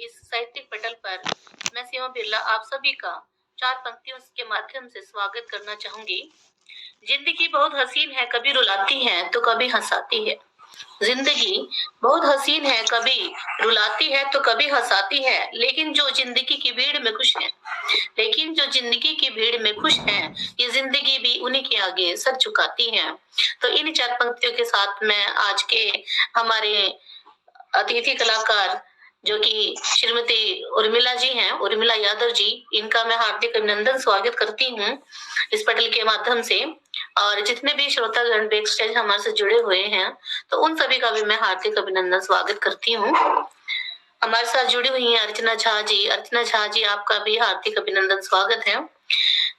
इस साहित्यिक पटल पर मैं सीमा बिरला आप सभी का 4 पंक्तियों के माध्यम से स्वागत करना चाहूंगी। जिंदगी बहुत हसीन है, कभी रुलाती है तो कभी हंसाती है। जिंदगी बहुत हसीन है, कभी रुलाती है तो कभी हंसाती है, लेकिन जो जिंदगी की भीड़ में खुश है, ये जिंदगी भी उन्हीं के आगे सर झुकाती है। तो इन 4 पंक्तियों के साथ मैं आज के हमारे अतिथि कलाकार जो कि श्रीमती उर्मिला जी हैं, उर्मिला यादव जी, इनका मैं हार्दिक अभिनंदन स्वागत करती हूँ इस पटल के माध्यम से। और जितने भी श्रोतागण बैक स्टेज हमारे से जुड़े हुए हैं, तो उन सभी का भी मैं हार्दिक अभिनंदन स्वागत करती हूँ। हमारे साथ जुड़ी हुई हैं अर्चना झा जी। अर्चना झा जी, आपका भी हार्दिक अभिनंदन स्वागत है।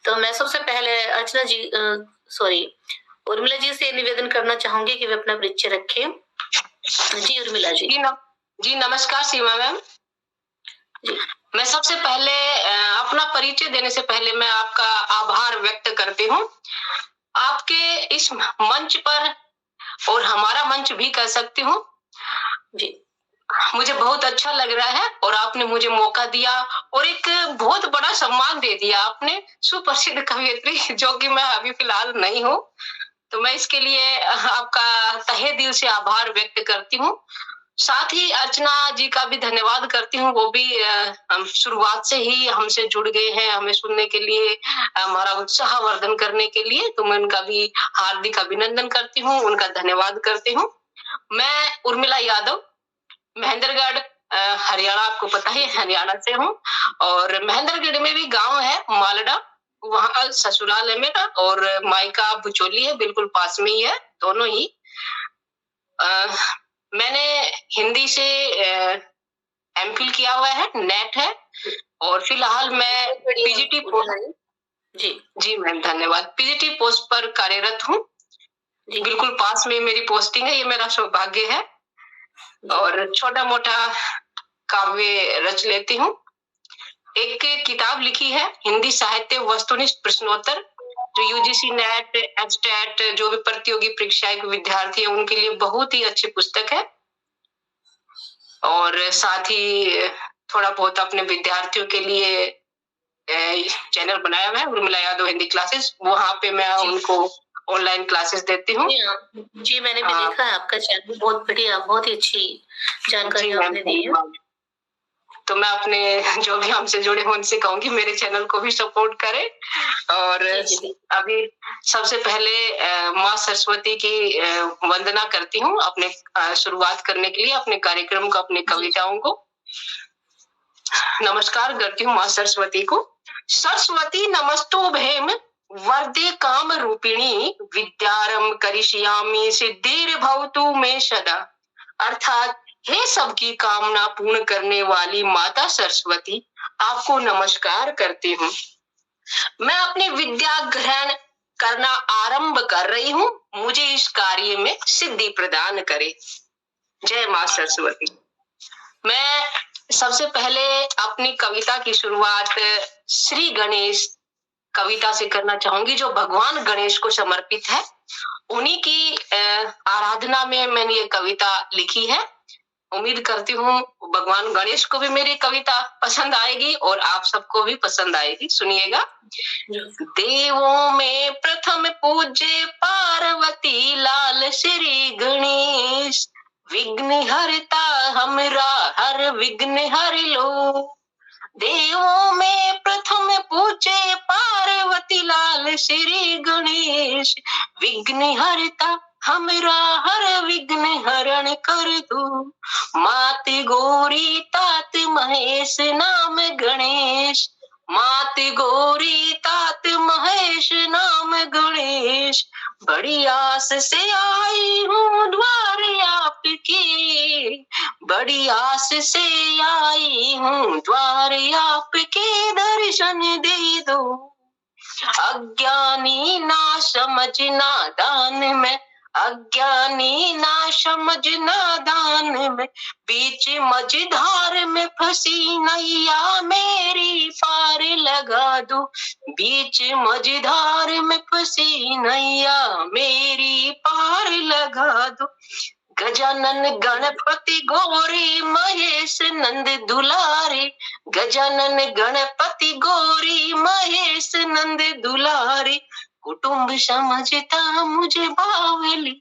तो मैं सबसे पहले अर्चना जी उर्मिला जी से निवेदन करना चाहूंगी कि वे अपना परिचय रखें। जी उर्मिला जी। जी नमस्कार सीमा मैम जी। मैं सबसे पहले अपना परिचय देने से पहले मैं आपका आभार व्यक्त करती हूँ। आपके इस मंच पर, और हमारा मंच भी कह सकती हूँ जी, मुझे बहुत अच्छा लग रहा है और आपने मुझे मौका दिया और एक बहुत बड़ा सम्मान दे दिया आपने, सुप्रसिद्ध कवयित्री, जो कि मैं अभी फिलहाल नहीं हूँ। तो मैं इसके लिए आपका तहे दिल से आभार व्यक्त करती हूँ। साथ ही अर्चना जी का भी धन्यवाद करती हूँ। वो भी हम शुरुआत से ही हमसे जुड़ गए हैं, हमें सुनने के लिए, हमारा उत्साह वर्धन करने के लिए। तो मैं उनका भी हार्दिक अभिनंदन करती हूँ, उनका धन्यवाद करती हूँ। मैं उर्मिला यादव, महेंद्रगढ़ हरियाणा, आपको पता है हरियाणा से हूँ। और महेंद्रगढ़ में भी गांव है मालडा, वहाँ ससुराल है मेरा, और मायका बुचोली है, बिल्कुल पास में ही है, दोनों ही। मैंने हिंदी से एमफिल किया हुआ है, नेट है, और फिलहाल मैं पीजीटी पोस्ट, जी मैम धन्यवाद, पीजीटी पोस्ट पर कार्यरत हूँ। बिल्कुल पास में मेरी पोस्टिंग है, ये मेरा सौभाग्य है। और छोटा मोटा काव्य रच लेती हूँ। एक किताब लिखी है, हिंदी साहित्य वस्तुनिष्ठ प्रश्नोत्तर, जो यूजीसी नेट, एचटेट, जो भी प्रतियोगी परीक्षाएं के विद्यार्थी है उनके लिए बहुत ही अच्छी पुस्तक है। और साथ ही थोड़ा बहुत अपने विद्यार्थियों के लिए चैनल बनाया हुआ है, उर्मिला यादव हिंदी क्लासेस, वहाँ पे मैं उनको ऑनलाइन क्लासेस देती हूँ। जी मैंने भी देखा है आपका चैनल, बहुत बढ़िया, बहुत ही अच्छी जानकारी आपने दी है। तो मैं अपने जो भी हमसे जुड़े हैं उनसे कहूंगी मेरे चैनल को भी सपोर्ट करें। और अभी सबसे पहले माँ सरस्वती की वंदना करती हूँ अपने शुरुआत करने के लिए, अपने कार्यक्रम को, अपनी कविताओं को नमस्कार करती हूँ माँ सरस्वती को। सरस्वती नमस्तो भेम वर्दे काम रूपिणी, विद्यारंभ करिष्यामि सिद्धिर्भवतु मे सदा। अर्थात हे सबकी कामना पूर्ण करने वाली माता सरस्वती, आपको नमस्कार करती हूँ। मैं अपनी विद्या ग्रहण करना आरंभ कर रही हूँ, मुझे इस कार्य में सिद्धि प्रदान करे। जय माँ सरस्वती। मैं सबसे पहले अपनी कविता की शुरुआत श्री गणेश कविता से करना चाहूंगी, जो भगवान गणेश को समर्पित है। उन्हीं की आराधना में मैंने ये कविता लिखी है। उम्मीद करती हूँ भगवान गणेश को भी मेरी कविता पसंद आएगी और आप सबको भी पसंद आएगी। सुनिएगा। देवों में प्रथम पूज्य पार्वती लाल श्री गणेश, विघ्न हरता हमरा हर विघ्न हर लो। देवों में प्रथम पूज्य पार्वती लाल श्री गणेश, विघ्न हरता हमरा हर विघ्न हरण कर दो। मात गौरी तात महेश नाम गणेश, मात गौरी तात महेश नाम गणेश। बड़ी आस से आई हूँ द्वार आपके, बड़ी आस से आई हूँ द्वार आपके, दर्शन दे दो। अज्ञानी ना समझ नादान में, अज्ञानी ना समझ नादान में, बीच मझधार में फंसी नैया मेरी पार लगा दो। बीच मझधार में फंसी नैया मेरी पार लगा दो। गजानन गणपति गौरी महेश नंद दुलारे, गजानन गणपति गौरी महेश नंद दुलारे, कुटुंब समझता मुझे बावली,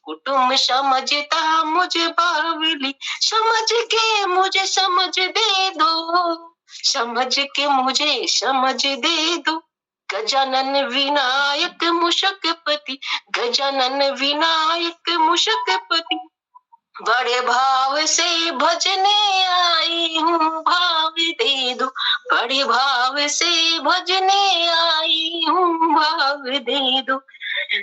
कुटुंब समझता मुझे बावली, समझ के मुझे समझ दे दो, समझ के मुझे समझ दे दो। गजानन विनायक मूषकपति, गजानन विनायक मूषकपति, बड़े भाव से भजने आई हूँ, भाव दे दो, बड़े भाव से भजने आई हूँ, भाव दे दो।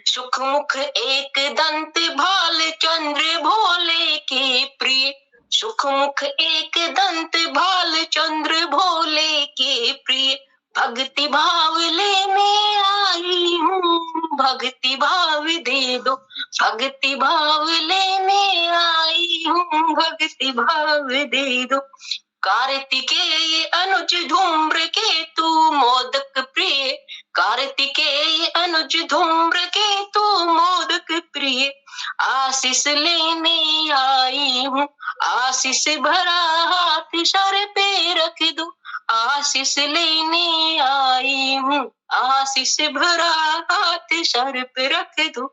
सुख मुख एक दंत भाल चंद्र भोले के प्रिय, सुख मुख एक दंत भाल चंद्र भोले के प्रिय, भक्ति भाव लेने आई हूँ, भक्ति भाव दे दो, भक्ति भाव लेने आई हूँ, भक्ति भाव दे दो। कार्तिकेय अनुज धूम्र के तू मोदक प्रिय, कार्तिकेय अनुज धूम्र के तू मोदक प्रिय, आशीष लेने आई हूँ, आशीष भरा हाथ सर पे रख दो, आशीष लेने आई हूँ, आशीष भरा हाथ सर पे रख दो।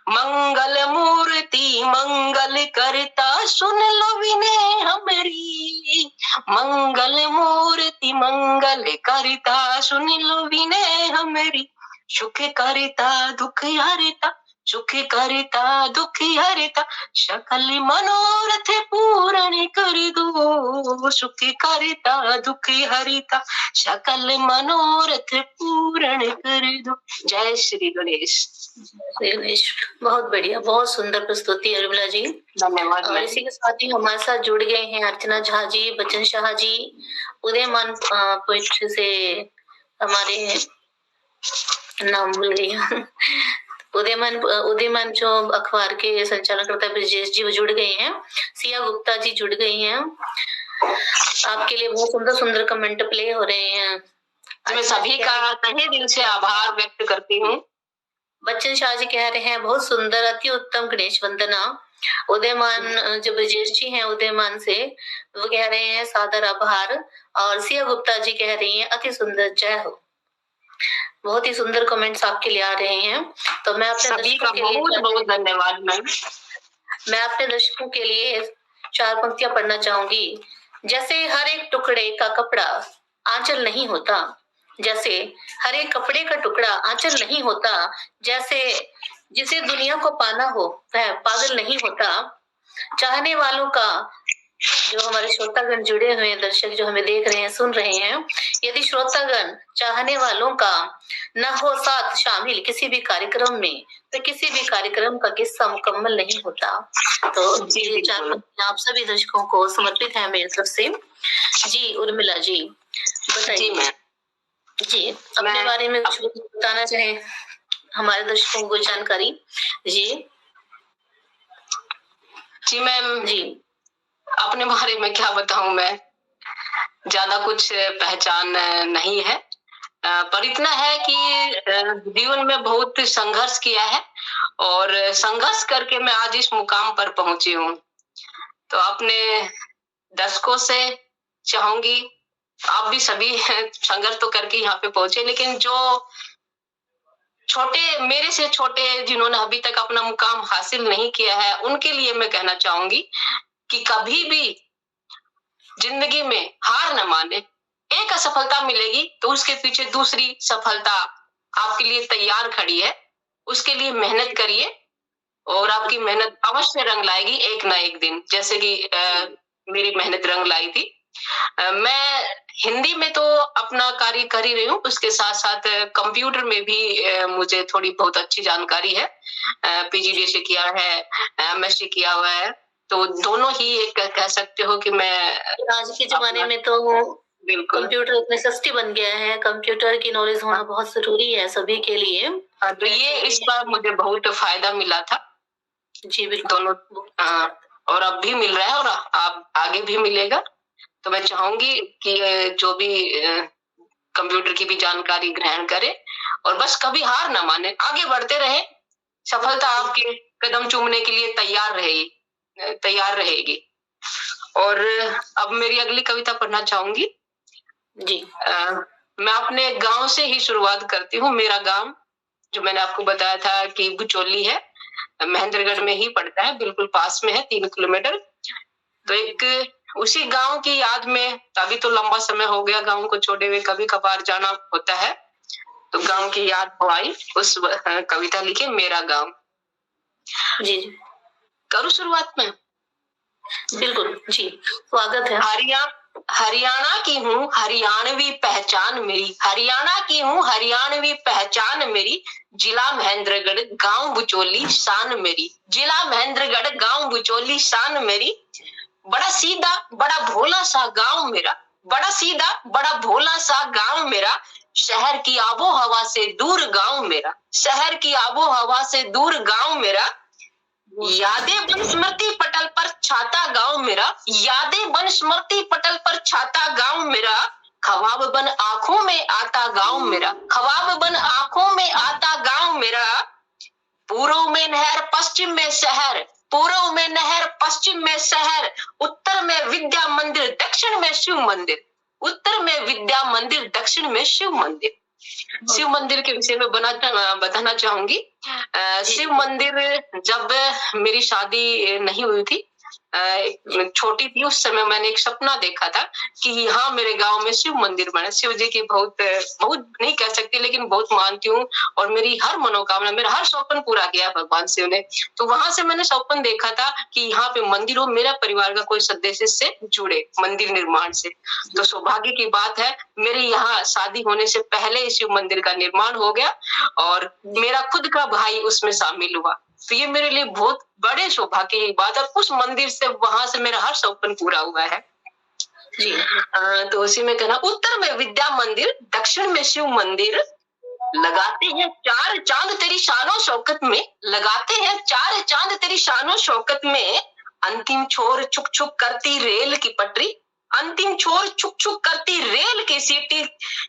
मंगल मूर्ति मंगल करता सुन लो विनय हमारी, मंगल मूर्ति मंगल करता सुन लो विनय हमारी, सुख करता दुख हरता, सुख करता दुख हरता, सकल मनोरथ पूर्ण कर दो, सुख करता दुख हरता, सकल मनोरथ पूर्ण कर दो। जय श्री गणेश। श्री गणेश। बहुत बढ़िया, बहुत सुंदर प्रस्तुति उर्मिला जी, धन्यवाद। और इसी के साथ ही हमारे साथ जुड़ गए हैं अर्चना झा जी, बच्चन शाह जी, उदयमान पोइट्री से हमारे नाम भूल गई उदयमान जो अखबार के संचालन करता है ब्रजेश जी, वो जुड़ गए हैं, सिया गुप्ता जी जुड़ गई हैं। आपके लिए बहुत सुंदर सुंदर कमेंट प्ले हो रहे हैं। मैं सभी का तहे दिल से आभार व्यक्त करती हूँ। बच्चन शाह जी कह रहे हैं बहुत सुंदर, अति उत्तम गणेश वंदना। उदयमान जो ब्रजेश जी हैं उदयमान से, वो कह रहे हैं सादर आभार, और सिया गुप्ता जी कह रही हैं अति सुंदर, जय हो। बहुत ही सुंदर कमेंट्स आपके लिए आ रहे हैं। तो मैं अपने सभी का बहुत बहुत धन्यवाद मैम। मैं अपने दर्शकों के लिए 4 पंक्तियां पढ़ना चाहूंगी। जैसे हर एक टुकड़े का कपड़ा आंचल नहीं होता, जैसे हर एक कपड़े का टुकड़ा आंचल नहीं होता, जैसे जिसे दुनिया को पाना हो वह पागल नहीं होता, चाहने वालों का, जो हमारे श्रोतागण जुड़े हुए हैं, दर्शक जो हमें देख रहे हैं सुन रहे हैं, यदि श्रोतागण चाहने वालों का न हो साथ शामिल किसी भी कार्यक्रम में, तो किसी भी कार्यक्रम का किस्सा मुकम्मल नहीं होता। तो ये 4 पंक्तियां आप सभी दर्शकों को समर्पित है मेरी तरफ से। जी उर्मिला जी बताइए जी अपने बारे में कुछ बताना चाहें हमारे दर्शकों को जानकारी। जी जी मैम, जी अपने बारे में क्या बताऊं, मैं ज्यादा कुछ पहचान नहीं है, पर इतना है कि जीवन में बहुत संघर्ष किया है और संघर्ष करके मैं आज इस मुकाम पर पहुंची हूँ। तो अपने दर्शकों से चाहूंगी, आप भी सभी संघर्ष तो करके यहाँ पे पहुंचे, लेकिन जो छोटे, मेरे से छोटे, जिन्होंने अभी तक अपना मुकाम हासिल नहीं किया है, उनके लिए मैं कहना चाहूंगी कि कभी भी जिंदगी में हार न माने। एक असफलता मिलेगी तो उसके पीछे दूसरी सफलता आपके लिए तैयार खड़ी है, उसके लिए मेहनत करिए और आपकी मेहनत अवश्य रंग लाएगी एक ना एक दिन, जैसे कि मेरी मेहनत रंग लाई थी। मैं हिंदी में तो अपना कार्य कर ही रही हूँ, उसके साथ साथ कंप्यूटर में भी मुझे थोड़ी बहुत अच्छी जानकारी है। पीजीडीसी किया है, एमएससी किया हुआ है, तो दोनों ही एक कह सकते हो कि मैं आज के जमाने में तो बिल्कुल कंप्यूटर इतने सस्ती बन गया है, कंप्यूटर की नॉलेज होना बहुत जरूरी है सभी के लिए। तो ये इस बार मुझे बहुत फायदा मिला था। जी बिल्कुल, दोनों और अब भी मिल रहा है और आप आगे भी मिलेगा। तो मैं चाहूंगी कि जो भी कंप्यूटर की भी जानकारी ग्रहण करे और बस कभी हार ना माने, आगे बढ़ते रहे, सफलता आपके कदम चूमने के लिए तैयार रहेगी। तैयार रहेगी। और अब मेरी अगली कविता पढ़ना चाहूंगी। जी। मैं अपने गांव से ही शुरुआत करती हूँ। मेरा गांव, जो मैंने आपको बताया था कि बुचोली है, महेंद्रगढ़ में ही पड़ता है, बिल्कुल पास में है, 3 किलोमीटर। तो एक उसी गांव की याद में, अभी तो लंबा समय हो गया गांव को छोड़े हुए, कभी कभार जाना होता है, तो गांव की याद आई, उस कविता लिखी मेरा गांव। जी करूँ शुरुआत में? बिल्कुल जी, स्वागत है। हरियाणा की हूँ, हरियाणवी पहचान मेरी, हरियाणा की हूँ, हरियाणवी पहचान मेरी, जिला महेंद्रगढ़ गांव बुचोली शान मेरी, जिला महेंद्रगढ़ गांव बुचोली शान मेरी। बड़ा सीधा बड़ा भोला सा गांव मेरा, बड़ा सीधा बड़ा भोला सा गांव मेरा, शहर की आबो हवा से दूर गांव मेरा, शहर की आबो हवा से दूर गांव मेरा। यादें बन स्मृति पटल पर छाता गांव मेरा, यादें बन स्मृति पटल पर छाता गांव मेरा, ख्वाब बन आंखों में आता गांव मेरा, ख्वाब बन आंखों में आता गांव मेरा। पूर्व में नहर पश्चिम में शहर, पूर्व में नहर पश्चिम में शहर, उत्तर में विद्या मंदिर दक्षिण में शिव मंदिर, उत्तर में विद्या मंदिर दक्षिण में शिव मंदिर। शिव मंदिर के विषय में बताना चाहूंगी। शिव मंदिर, जब मेरी शादी नहीं हुई थी, छोटी थी, उस समय मैंने एक सपना देखा था कि यहाँ मेरे गांव में शिव मंदिर बना। शिव जी की बहुत नहीं कह सकती, लेकिन बहुत मानती हूँ, और मेरी हर मनोकामना, मेरा हर सपन पूरा किया भगवान शिव ने। तो वहां से मैंने सपन देखा था कि यहाँ पे मंदिर हो, मेरा परिवार का कोई सदस्य से जुड़े मंदिर निर्माण से। तो सौभाग्य की बात है, मेरी यहाँ शादी होने से पहले शिव मंदिर का निर्माण हो गया और मेरा खुद का भाई उसमें शामिल हुआ। तो ये मेरे लिए बहुत बड़े सौभाग्य की बात है। उस मंदिर से, वहां से मेरा हर सपन पूरा हुआ है जी। तो उसी में कहना, उत्तर में विद्या मंदिर दक्षिण में शिव मंदिर, लगाते हैं 4 चांद तेरी शानो शौकत में, लगाते हैं 4 चांद तेरी शानो शौकत में, अंतिम छोर छुक छुक करती रेल की पटरी, अंतिम छोर छुक छुक करती रेल की सीटी,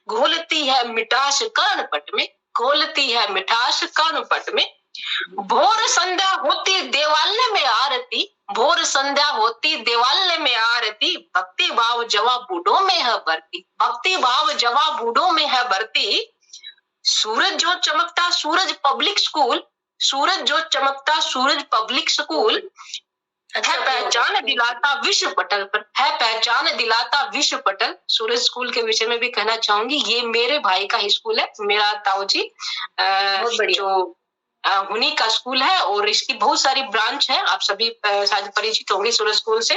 घोलती है मिठास कर्णपट में, घोलती है मिठास कर्णपट में। भोर संध्या होती देवालय में आरती, भोर संध्या होती देवालय में आरती, भक्ति भाव जवा बूढ़ों में है भरती, भक्ति भाव जवा बूढ़ों में है भरती। सूरज जो चमकता सूरज पब्लिक स्कूल, सूरज जो चमकता सूरज पब्लिक स्कूल, है पहचान दिलाता विश्व पटल पर, है पहचान दिलाता विश्व पटल। सूरज स्कूल के विषय में भी कहना चाहूंगी, ये मेरे भाई का ही स्कूल है, मेरा ताऊजी जो हुनी का स्कूल है, और इसकी बहुत सारी ब्रांच है, आप सभी शायद परिचित होंगे सूरज स्कूल से।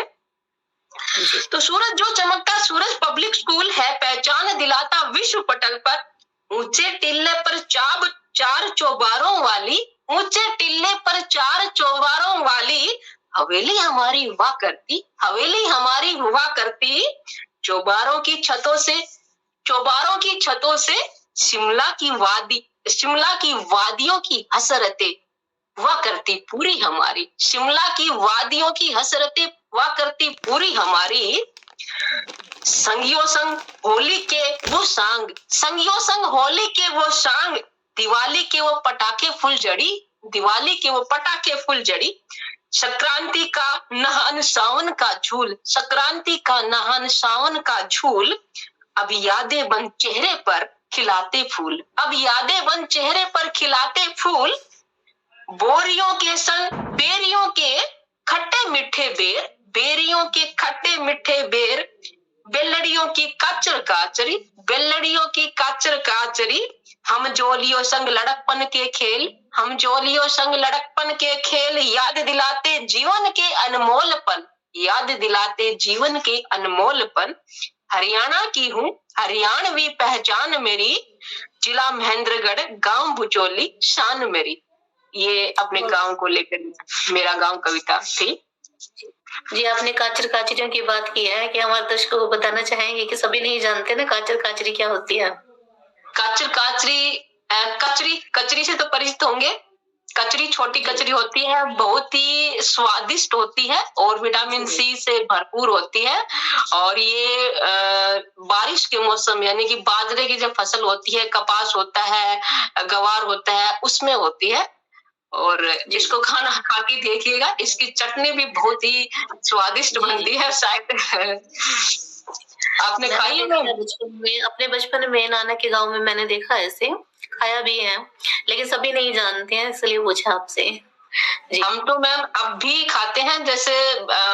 तो सूरज जो चमकता सूरज पब्लिक स्कूल, है पहचान दिलाता विश्व पटल पर, ऊंचे टिल्ले पर 4 चौबारों वाली, ऊंचे टिल्ले पर 4 चौबारों वाली, हवेली हमारी हुआ करती, हवेली हमारी हुआ करती। चौबारों की छतों से, चौबारों की छतों से शिमला की वादी, शिमला की वादियों की हसरतें हुआ करती पूरी हमारी, शिमला की वादियों की हसरतें हुआ करती पूरी हमारी। संगियों संग होली के वो सांग, संगियों संग होली के वो सांग, दिवाली के वो पटाखे फुलझड़ी, दिवाली के वो पटाखे फुलझड़ी। संक्रांति का नहान सावन का झूल, संक्रांति का नहान सावन का झूल, अब यादें बन चेहरे पर खिलाते फूल, अब यादें बन चेहरे पर खिलाते फूल। बोरियों के संग बेरियों के खट्टे मीठे बेर, बेरियों के खट्टे मीठे बेर, बेलड़ियों की काचर काचरी, बेलड़ियों की काचर काचरी। हम जोलियों संग लड़कपन के खेल, हम जोलियों संग लड़कपन के खेल, याद दिलाते जीवन के अनमोल पल, याद दिलाते जीवन के अनमोल पल। हरियाणा की हूँ, हरियाणवी पहचान मेरी, जिला महेंद्रगढ़ गांव बुचोली शान मेरी। ये अपने गांव को लेकर मेरा गांव कविता थी जी। आपने काचर काचरियों की बात की है कि हमारे दर्शकों को बताना चाहेंगे कि सभी नहीं जानते ना काचर काचरी क्या होती है। काचर काचरी, कचरी, कचरी से तो परिचित होंगे। कचरी छोटी कचरी होती है, बहुत ही स्वादिष्ट होती है और विटामिन सी से भरपूर होती है। और ये बारिश के मौसम, यानी कि बाजरे की जब फसल होती है, कपास होता है, गवार होता है, उसमें होती है। और इसको खाना खा के देखिएगा, इसकी चटनी भी बहुत ही स्वादिष्ट बनती है। शायद आपने खाई है? बचपन में, अपने बचपन में नाना के गांव में मैंने देखा है, ऐसे खाया भी है, लेकिन सभी नहीं जानते हैं, इसलिए पूछा आपसे। हम तो मैम अब भी खाते हैं, जैसे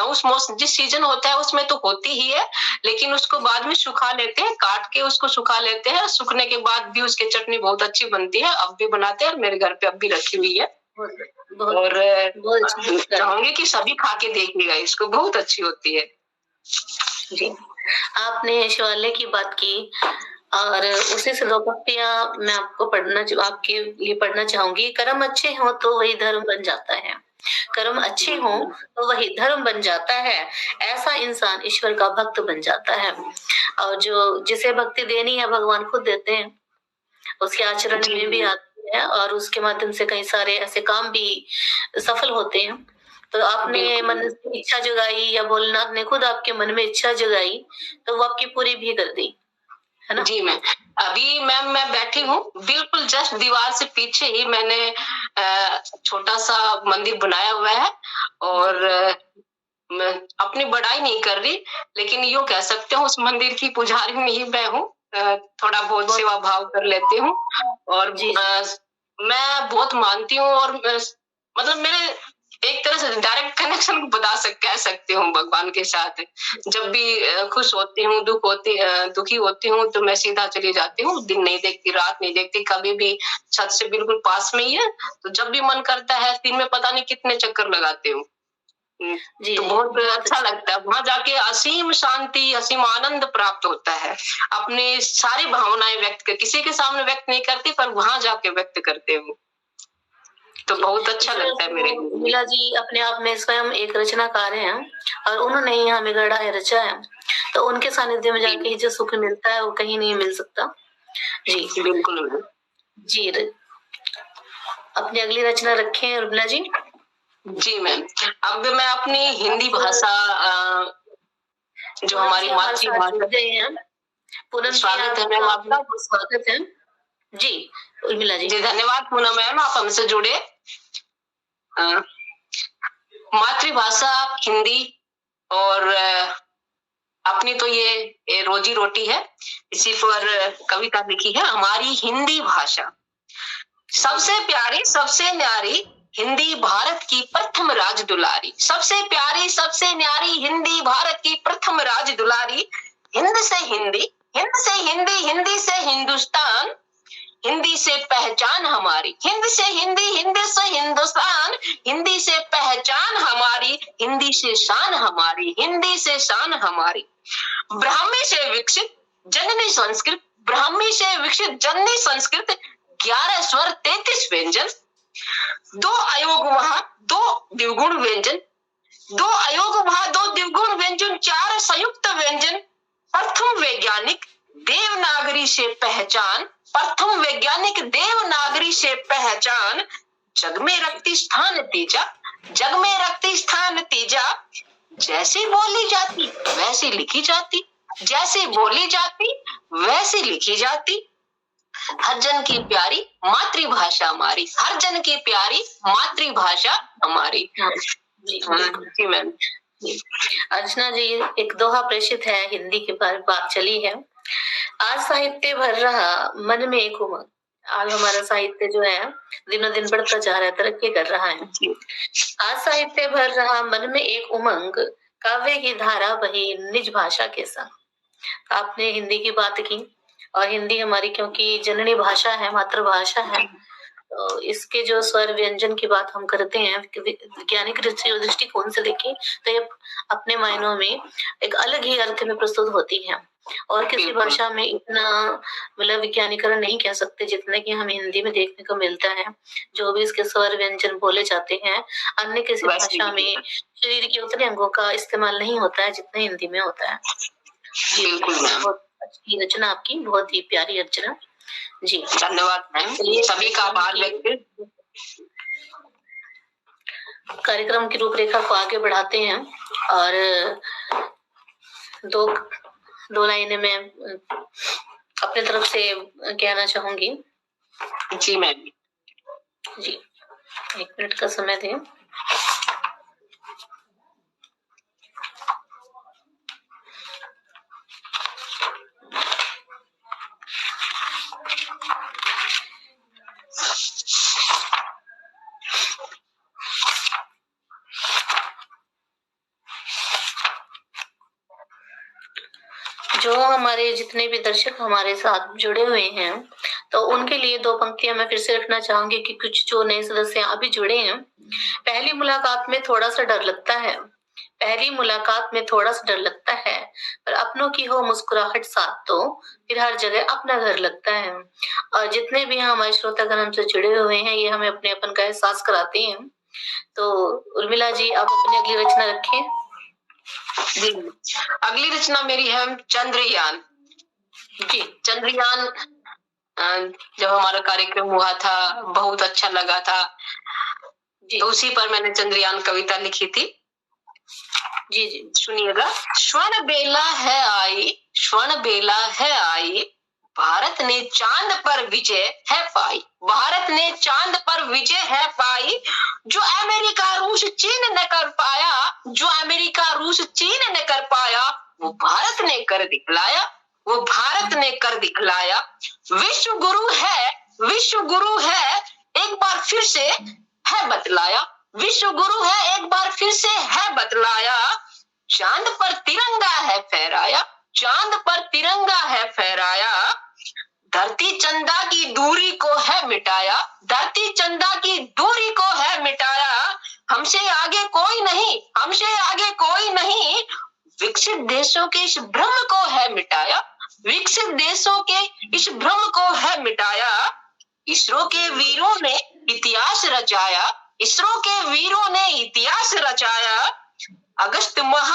उस मौसम जिस सीजन होता है उसमें तो होती ही है, लेकिन उसको बाद में सुखा लेते हैं, काट के उसको सुखा लेते हैं। सूखने के बाद भी उसकी चटनी बहुत अच्छी बनती है, अब भी बनाते हैं, और मेरे घर पे अब भी रखी हुई है। और चाहूंगी कि सभी खा के देखिएगा इसको, बहुत अच्छी होती है। जी, आपने शिवालय की बात की, और उसी से दो पंक्तियां मैं आपके लिए पढ़ना चाहूंगी। कर्म अच्छे हो तो वही धर्म बन जाता है, कर्म अच्छे हो तो वही धर्म बन जाता है, ऐसा इंसान ईश्वर का भक्त बन जाता है। और जिसे भक्ति देनी है भगवान खुद देते हैं, उसके आचरण में भी आती है, और उसके माध्यम से कई सारे ऐसे काम भी सफल होते हैं। तो आपने मन से इच्छा जगाई, या भोलेनाथ ने खुद आपके मन में इच्छा जगाई, तो वो आपकी पूरी भी कर दी, है ना? जी मैम, अभी मैम मैं बैठी हूँ, बिल्कुल जस्ट दीवार से पीछे ही मैंने छोटा सा मंदिर बनाया हुआ है, और मैं अपनी बड़ाई नहीं कर रही, लेकिन यूँ कह सकते हूँ उस मंदिर की पुजारी में ही मैं हूँ। थोड़ा बहुत सेवा भाव कर लेती हूँ, और मैं बहुत मानती हूँ, और मतलब मेरे एक तरह से डायरेक्ट कनेक्शन कह सकती हूँ भगवान के साथ। जब भी खुश होती हूँ, दुखी होती हूँ, तो मैं सीधा चली जाती हूँ, दिन नहीं देखती, रात नहीं देखती, कभी भी छत से बिल्कुल पास में ही है। तो जब भी मन करता है, दिन में पता नहीं कितने चक्कर लगाती हूँ। तो बहुत अच्छा लगता है, वहां जाके असीम शांति, असीम आनंद प्राप्त होता है। अपनी सारी भावनाएं किसी के सामने व्यक्त नहीं करती, पर वहां जाके व्यक्त करते हूँ, तो बहुत अच्छा लगता है मेरे लिए। मीला जी अपने आप में स्वयं एक रचनाकार हैं, और उन्होंने ही हमें गढ़ा है, रचा है, तो उनके सानिध्य में जाके जो सुख मिलता है वो कहीं नहीं मिल सकता। जी बिल्कुल जी। अपनी अगली रचना रखें रुबना जी। जी मैम, अब मैं अपनी हिंदी भाषा जो हमारी मातृभाषा है, स्वागत है मैम आपका। स्वागत है जी उर्मिला जी। धन्यवाद पूनम मैम, आप हमसे जुड़े। मातृभाषा हिंदी, और अपनी तो ये रोजी रोटी है, इसी पर कविता लिखी है। हमारी हिंदी भाषा सबसे प्यारी, सबसे न्यारी हिंदी भारत की प्रथम राज दुलारी। सबसे प्यारी, सबसे न्यारी हिंदी भारत की प्रथम राज दुलारी। हिंद से हिंदी, हिंद से हिंदी, हिंदी से हिंदुस्तान, हिंदी से पहचान हमारी। हिंद से हिंदी, हिंदी से हिंदुस्तान, हिंदी से पहचान हमारी, हिंदी से शान हमारी, हिंदी से शान हमारी। ब्राह्मी से विकसित जननी संस्कृत, ब्राह्मी से विकसित जननी संस्कृत, 11 स्वर 33 व्यंजन, 2 अयोग वहां 2 द्विगुण व्यंजन, 2 अयोग वहां 2 द्विगुण व्यंजन, 4 संयुक्त व्यंजन। प्रथम वैज्ञानिक देवनागरी से पहचान, प्रथम वैज्ञानिक देवनागरी से पहचान। जग में रखती स्थान तीजा, जग में रखती स्थान तीजा। जैसी बोली जाती वैसी लिखी जाती, जैसी बोली जाती वैसी लिखी जाती। हर जन की प्यारी मातृभाषा हमारी, हर जन की प्यारी मातृभाषा हमारी। जी मैम। अर्चना जी, एक दोहा प्रेषित है, हिंदी के बात चली है। आज साहित्य भर रहा मन में एक उमंग। आज हमारा साहित्य जो है दिनों दिन बढ़ता जा रहा है, तरक्की कर रहा है। आज साहित्य भर रहा मन में एक उमंग, काव्य की धारा बही निज भाषा के संग। आपने हिंदी की बात की, और हिंदी हमारी क्योंकि जननी भाषा है, मातृभाषा है, तो इसके जो स्वर व्यंजन की बात हम करते हैं वैज्ञानिक दृष्टिकोण से देखें तो ये अपने मायनों में एक अलग ही अर्थ में प्रस्तुत होती है, और किसी भाषा में इतना मतलब वैज्ञानिकरण नहीं कह सकते जितना कि हमें हिंदी में देखने को मिलता है। जो भी इसके स्वर व्यंजन बोले जाते हैं, अन्य किसी भाषा में शरीर के उतने अंगों का इस्तेमाल नहीं होता है जितना हिंदी में होता है। बहुत अच्छी रचना आपकी, बहुत ही प्यारी रचना जी। धन्यवाद मैम, सभी का आभार व्यक्त। कार्यक्रम की रूपरेखा को आगे बढ़ाते हैं, और दो लाइनें मैं अपने तरफ से कहना चाहूंगी। जी मैम। जी, 1 मिनट का समय दें। जो हमारे जितने भी दर्शक हमारे साथ जुड़े हुए हैं, तो उनके लिए 2 पंक्तियाँ मैं फिर से रखना चाहूँगी कि कुछ जो नए सदस्य अभी जुड़े हैं, पहली मुलाकात में थोड़ा-सा डर लगता है। पहली मुलाकात में थोड़ा-सा डर लगता है, पर अपनों की हो मुस्कुराहट साथ तो फिर हर जगह अपना घर लगता है। और जितने भी हमारे श्रोतागण हमसे जुड़े हुए हैं, ये हमें अपनेपन का एहसास कराते हैं। तो उर्मिला जी, आप अपनी अगली रचना रखें। जी, अगली रचना मेरी है चंद्रयान। जी, चंद्रयान जब हमारा कार्यक्रम हुआ था बहुत अच्छा लगा था, जी, तो उसी पर मैंने चंद्रयान कविता लिखी थी। जी, जी। सुनिएगा। स्वर्ण बेला है आई, स्वर्ण बेला है आई, भारत ने चांद पर विजय है पाई। भारत ने चांद पर विजय है पाई, जो अमेरिका रूस चीन न कर पाया, जो अमेरिका रूस चीन न कर पाया, वो भारत ने कर दिखलाया, वो भारत ने कर दिखलाया। विश्व गुरु है, विश्व गुरु है, एक बार फिर से है बतलाया। विश्व गुरु है, एक बार फिर से है बतलाया। चांद पर तिरंगा है फहराया, चांद पर तिरंगा है फहराया। धरती चंदा की दूरी को है मिटाया, धरती चंदा की दूरी को है मिटाया। हमसे आगे कोई नहीं, हमसे आगे कोई नहीं, विकसित देशों के इस भ्रम को है मिटाया, विकसित देशों के इस भ्रम को है मिटाया। इसरो के वीरों ने इतिहास रचाया, इसरो के वीरों ने इतिहास रचाया। अगस्त माह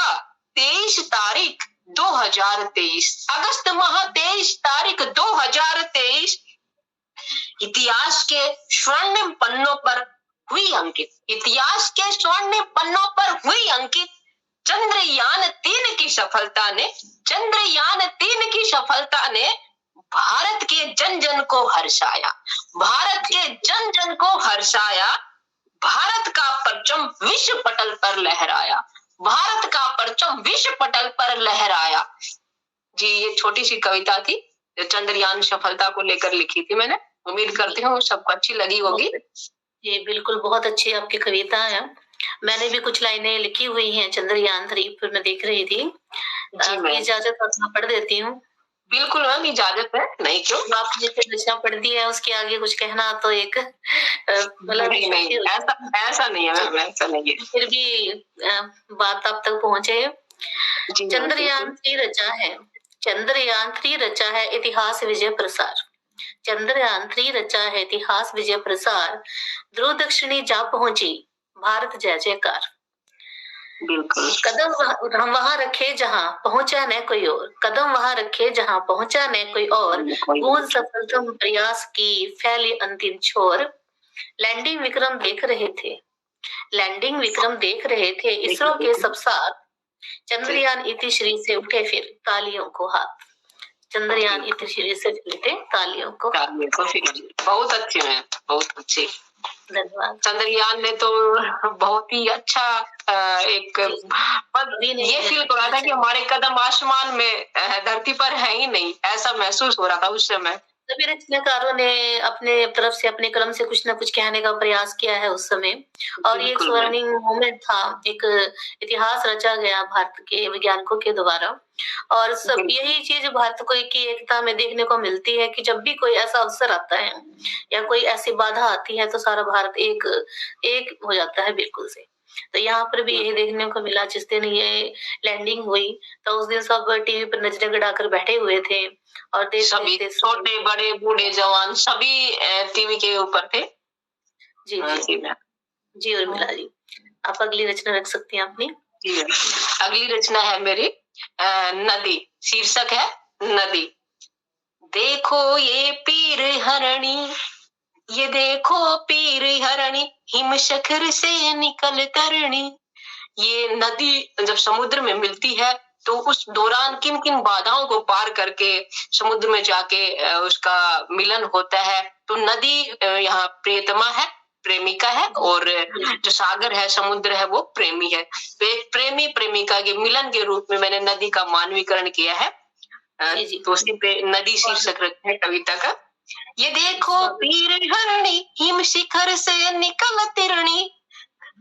23 तारीख 2023, अगस्त माह 23 तारीख 2023, इतिहास के स्वर्णिम पन्नों पर हुई अंकित, इतिहास के स्वर्णिम पन्नों पर हुई अंकित। चंद्रयान-3 की सफलता ने, चंद्रयान-3 की सफलता ने भारत के जन जन को हर्षाया, भारत के जन जन को हर्षाया। भारत का परचम विश्व पटल पर लहराया, भारत का परचम विश्व पटल पर लहराया। जी, ये छोटी सी कविता थी जो चंद्रयान सफलता को लेकर लिखी थी मैंने। उम्मीद करती हूँ सबको अच्छी लगी होगी। ये बिल्कुल बहुत अच्छी आपकी कविता है। मैंने भी कुछ लाइनें लिखी हुई हैं चंद्रयान-3 पर, मैं देख रही थी। आपकी इजाजत हो तो मैं पढ़ देती हूँ। बिल्कुल मैम, इजाजत है, नहीं क्यों। आपने जो रचना पढ़ दी है उसके आगे कुछ कहना तो एक मतलब नहीं, ऐसा नहीं है मैम, ऐसा नहीं है। फिर भी बात आप तक पहुंचे। चंद्रयान-3 रचा है, चंद्रयान-3 रचा है इतिहास विजय प्रसार। चंद्रयान-3 रचा है इतिहास विजय प्रसार। ध्रुव दक्षिणी जा पहुंची, भारत जय जयकार। बिल्कुल। कदम हम वहां रखे जहां पहुंचा न कोई और, कदम वहां रखे जहां पहुंचा न कोई और, गूंज सफलतम प्रयास की फैली अंतिम छोर। लैंडिंग विक्रम देख रहे थे, लैंडिंग विक्रम देख रहे थे इसरो के सब साथ। चंद्रयान इतिश्री से उठे फिर तालियों को हाथ, चंद्रयान इतिश्री से उठे तालियों को। बहुत अच्छी है, बहुत अच्छी। धन्यवाद। चंद्रयान ने तो बहुत ही अच्छा एक ये फील करा था कि हमारे कदम आसमान में धरती पर है ही नहीं, ऐसा महसूस हो रहा था उस समय। सभी रचनाकारों ने अपने तरफ से अपने कलम से कुछ न कुछ कहने का प्रयास किया है उस समय, और ये एक स्वर्णिम मोमेंट था, एक इतिहास रचा गया भारत के वैज्ञानिकों के द्वारा। और सब यही चीज भारत को की एकता में देखने को मिलती है कि जब भी कोई ऐसा अवसर आता है या कोई ऐसी बाधा आती है तो सारा भारत एक हो जाता है बिल्कुल से। तो यहाँ पर भी यही देखने को मिला, जिस दिन ये लैंडिंग हुई तो उस दिन सब टीवी पर नजरें गड़ाकर बैठे हुए थे और सभी छोटे बड़े बूढ़े जवान सभी टीवी के ऊपर थे। जी जी उर्मिला जी, आप अगली रचना रख सकती हैं अपनी। जी, अगली रचना है मेरी नदी, शीर्षक है नदी। देखो ये पीर हरणी, ये देखो पीर हरणी, हिम शिखर से निकल तरणी। ये नदी जब समुद्र में मिलती है तो उस दौरान किन किन बाधाओं को पार करके समुद्र में जाके उसका मिलन होता है। तो नदी यहाँ प्रियतमा है, प्रेमिका है और जो सागर है, समुद्र है, वो प्रेमी है। तो एक प्रेमी प्रेमिका के मिलन के रूप में मैंने नदी का मानवीकरण किया है। तो उसी पे नदी शीर्षक रखा है कविता का। ये देखो पीर हरणी हिम शिखर से निकल तिरणी,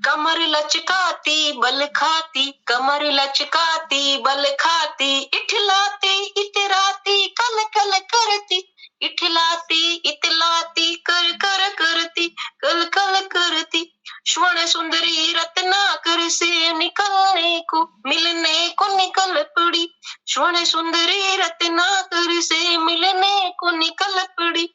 कमर लचकाती बल खाती, कमर लचकाती बल खाती, इठलाती इतराती कल कल करती, इठलाती इतलाती कर कर करती, कल कल करती। स्वर्ण सुंदरी रत्नाकर से निकलने को मिलने को निकल पड़ी, स्वर्ण सुंदरी रत्नाकर से मिलने को निकल पड़ी।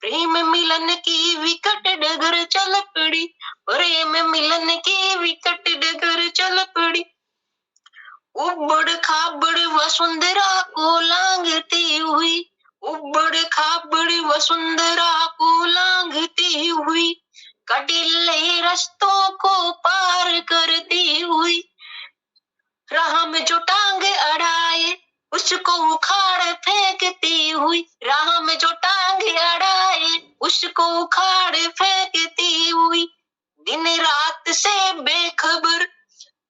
प्रेम मिलन की विकट डगर चल पड़ी, प्रेम मिलन की विकट डगर चल पड़ी। उबड़ खाबड़ वसुंधरा को लांघती हुई, उबड़ खाबड़ वसुंधरा को लांघती हुई, कटीले रस्तों को पार करती हुई। राह में जो टांग अड़ाए उसको उखाड़ फेंकती हुई, राह में जो टांग अड़ाए उसको उखाड़ फेंकती हुई। दिन रात से बेखबर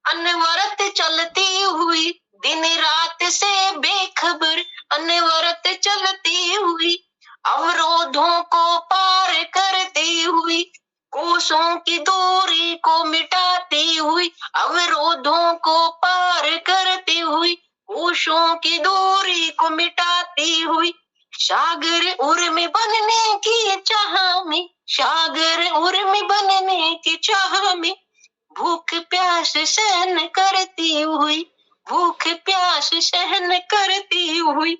अनवरत चलती हुई, दिन रात से बेखबर अनवरत चलती हुई। अवरोधों को पार करती हुई, कोसों की दूरी को मिटाती हुई, अवरोधों को पार करती हुई, कोसों की दूरी को मिटाती हुई। सागर उर्मी बनने की चाह में, सागर उर्मी बनने की चाह में, भूख प्यास सहन करती हुई, भूख प्यास सहन करती हुई।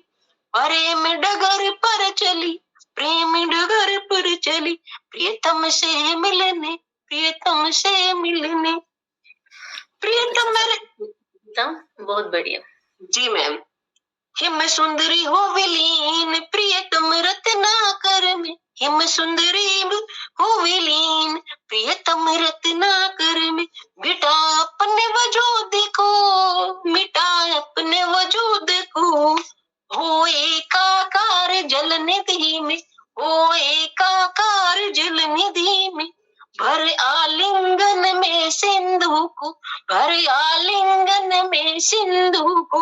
प्रेम डगर पर चली, प्रेम डगर पर चली, प्रियतम से मिलने, प्रियतम से मिलने। प्रियतम बहुत बढ़िया जी मैम। हिम सुंदरी हो विलीन प्रियतम रत्नाकर में, हिम सुंदरी हो विलीन प्रियतम रत्नाकर में। मिटा अपने वजूद को, मिटा अपने वजूद को, हो एकाकार जल निधि में, हो एकाकार जल निधि में। भर आलिंगन में सिंधु को, भर आलिंगन में सिंधु को।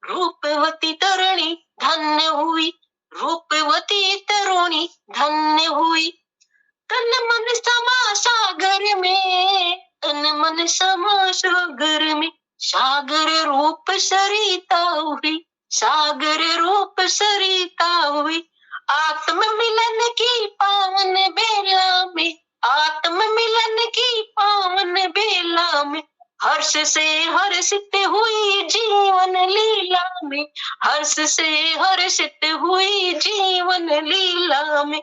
रूपवती तरुणी धन्य हुई, रूपवती तरुणी धन्य हुई। तन मन समा सागर में, तन मन समा सागर में। सागर रूप सरिता हुई, सागर रूप सरिता हुई। आत्म मिलन की पावन बेला में, आत्म मिलन की पावन बेला में। हर्ष से हर्षित हुई जीवन लीला में, हर्ष से हर्षित हुई जीवन लीला में।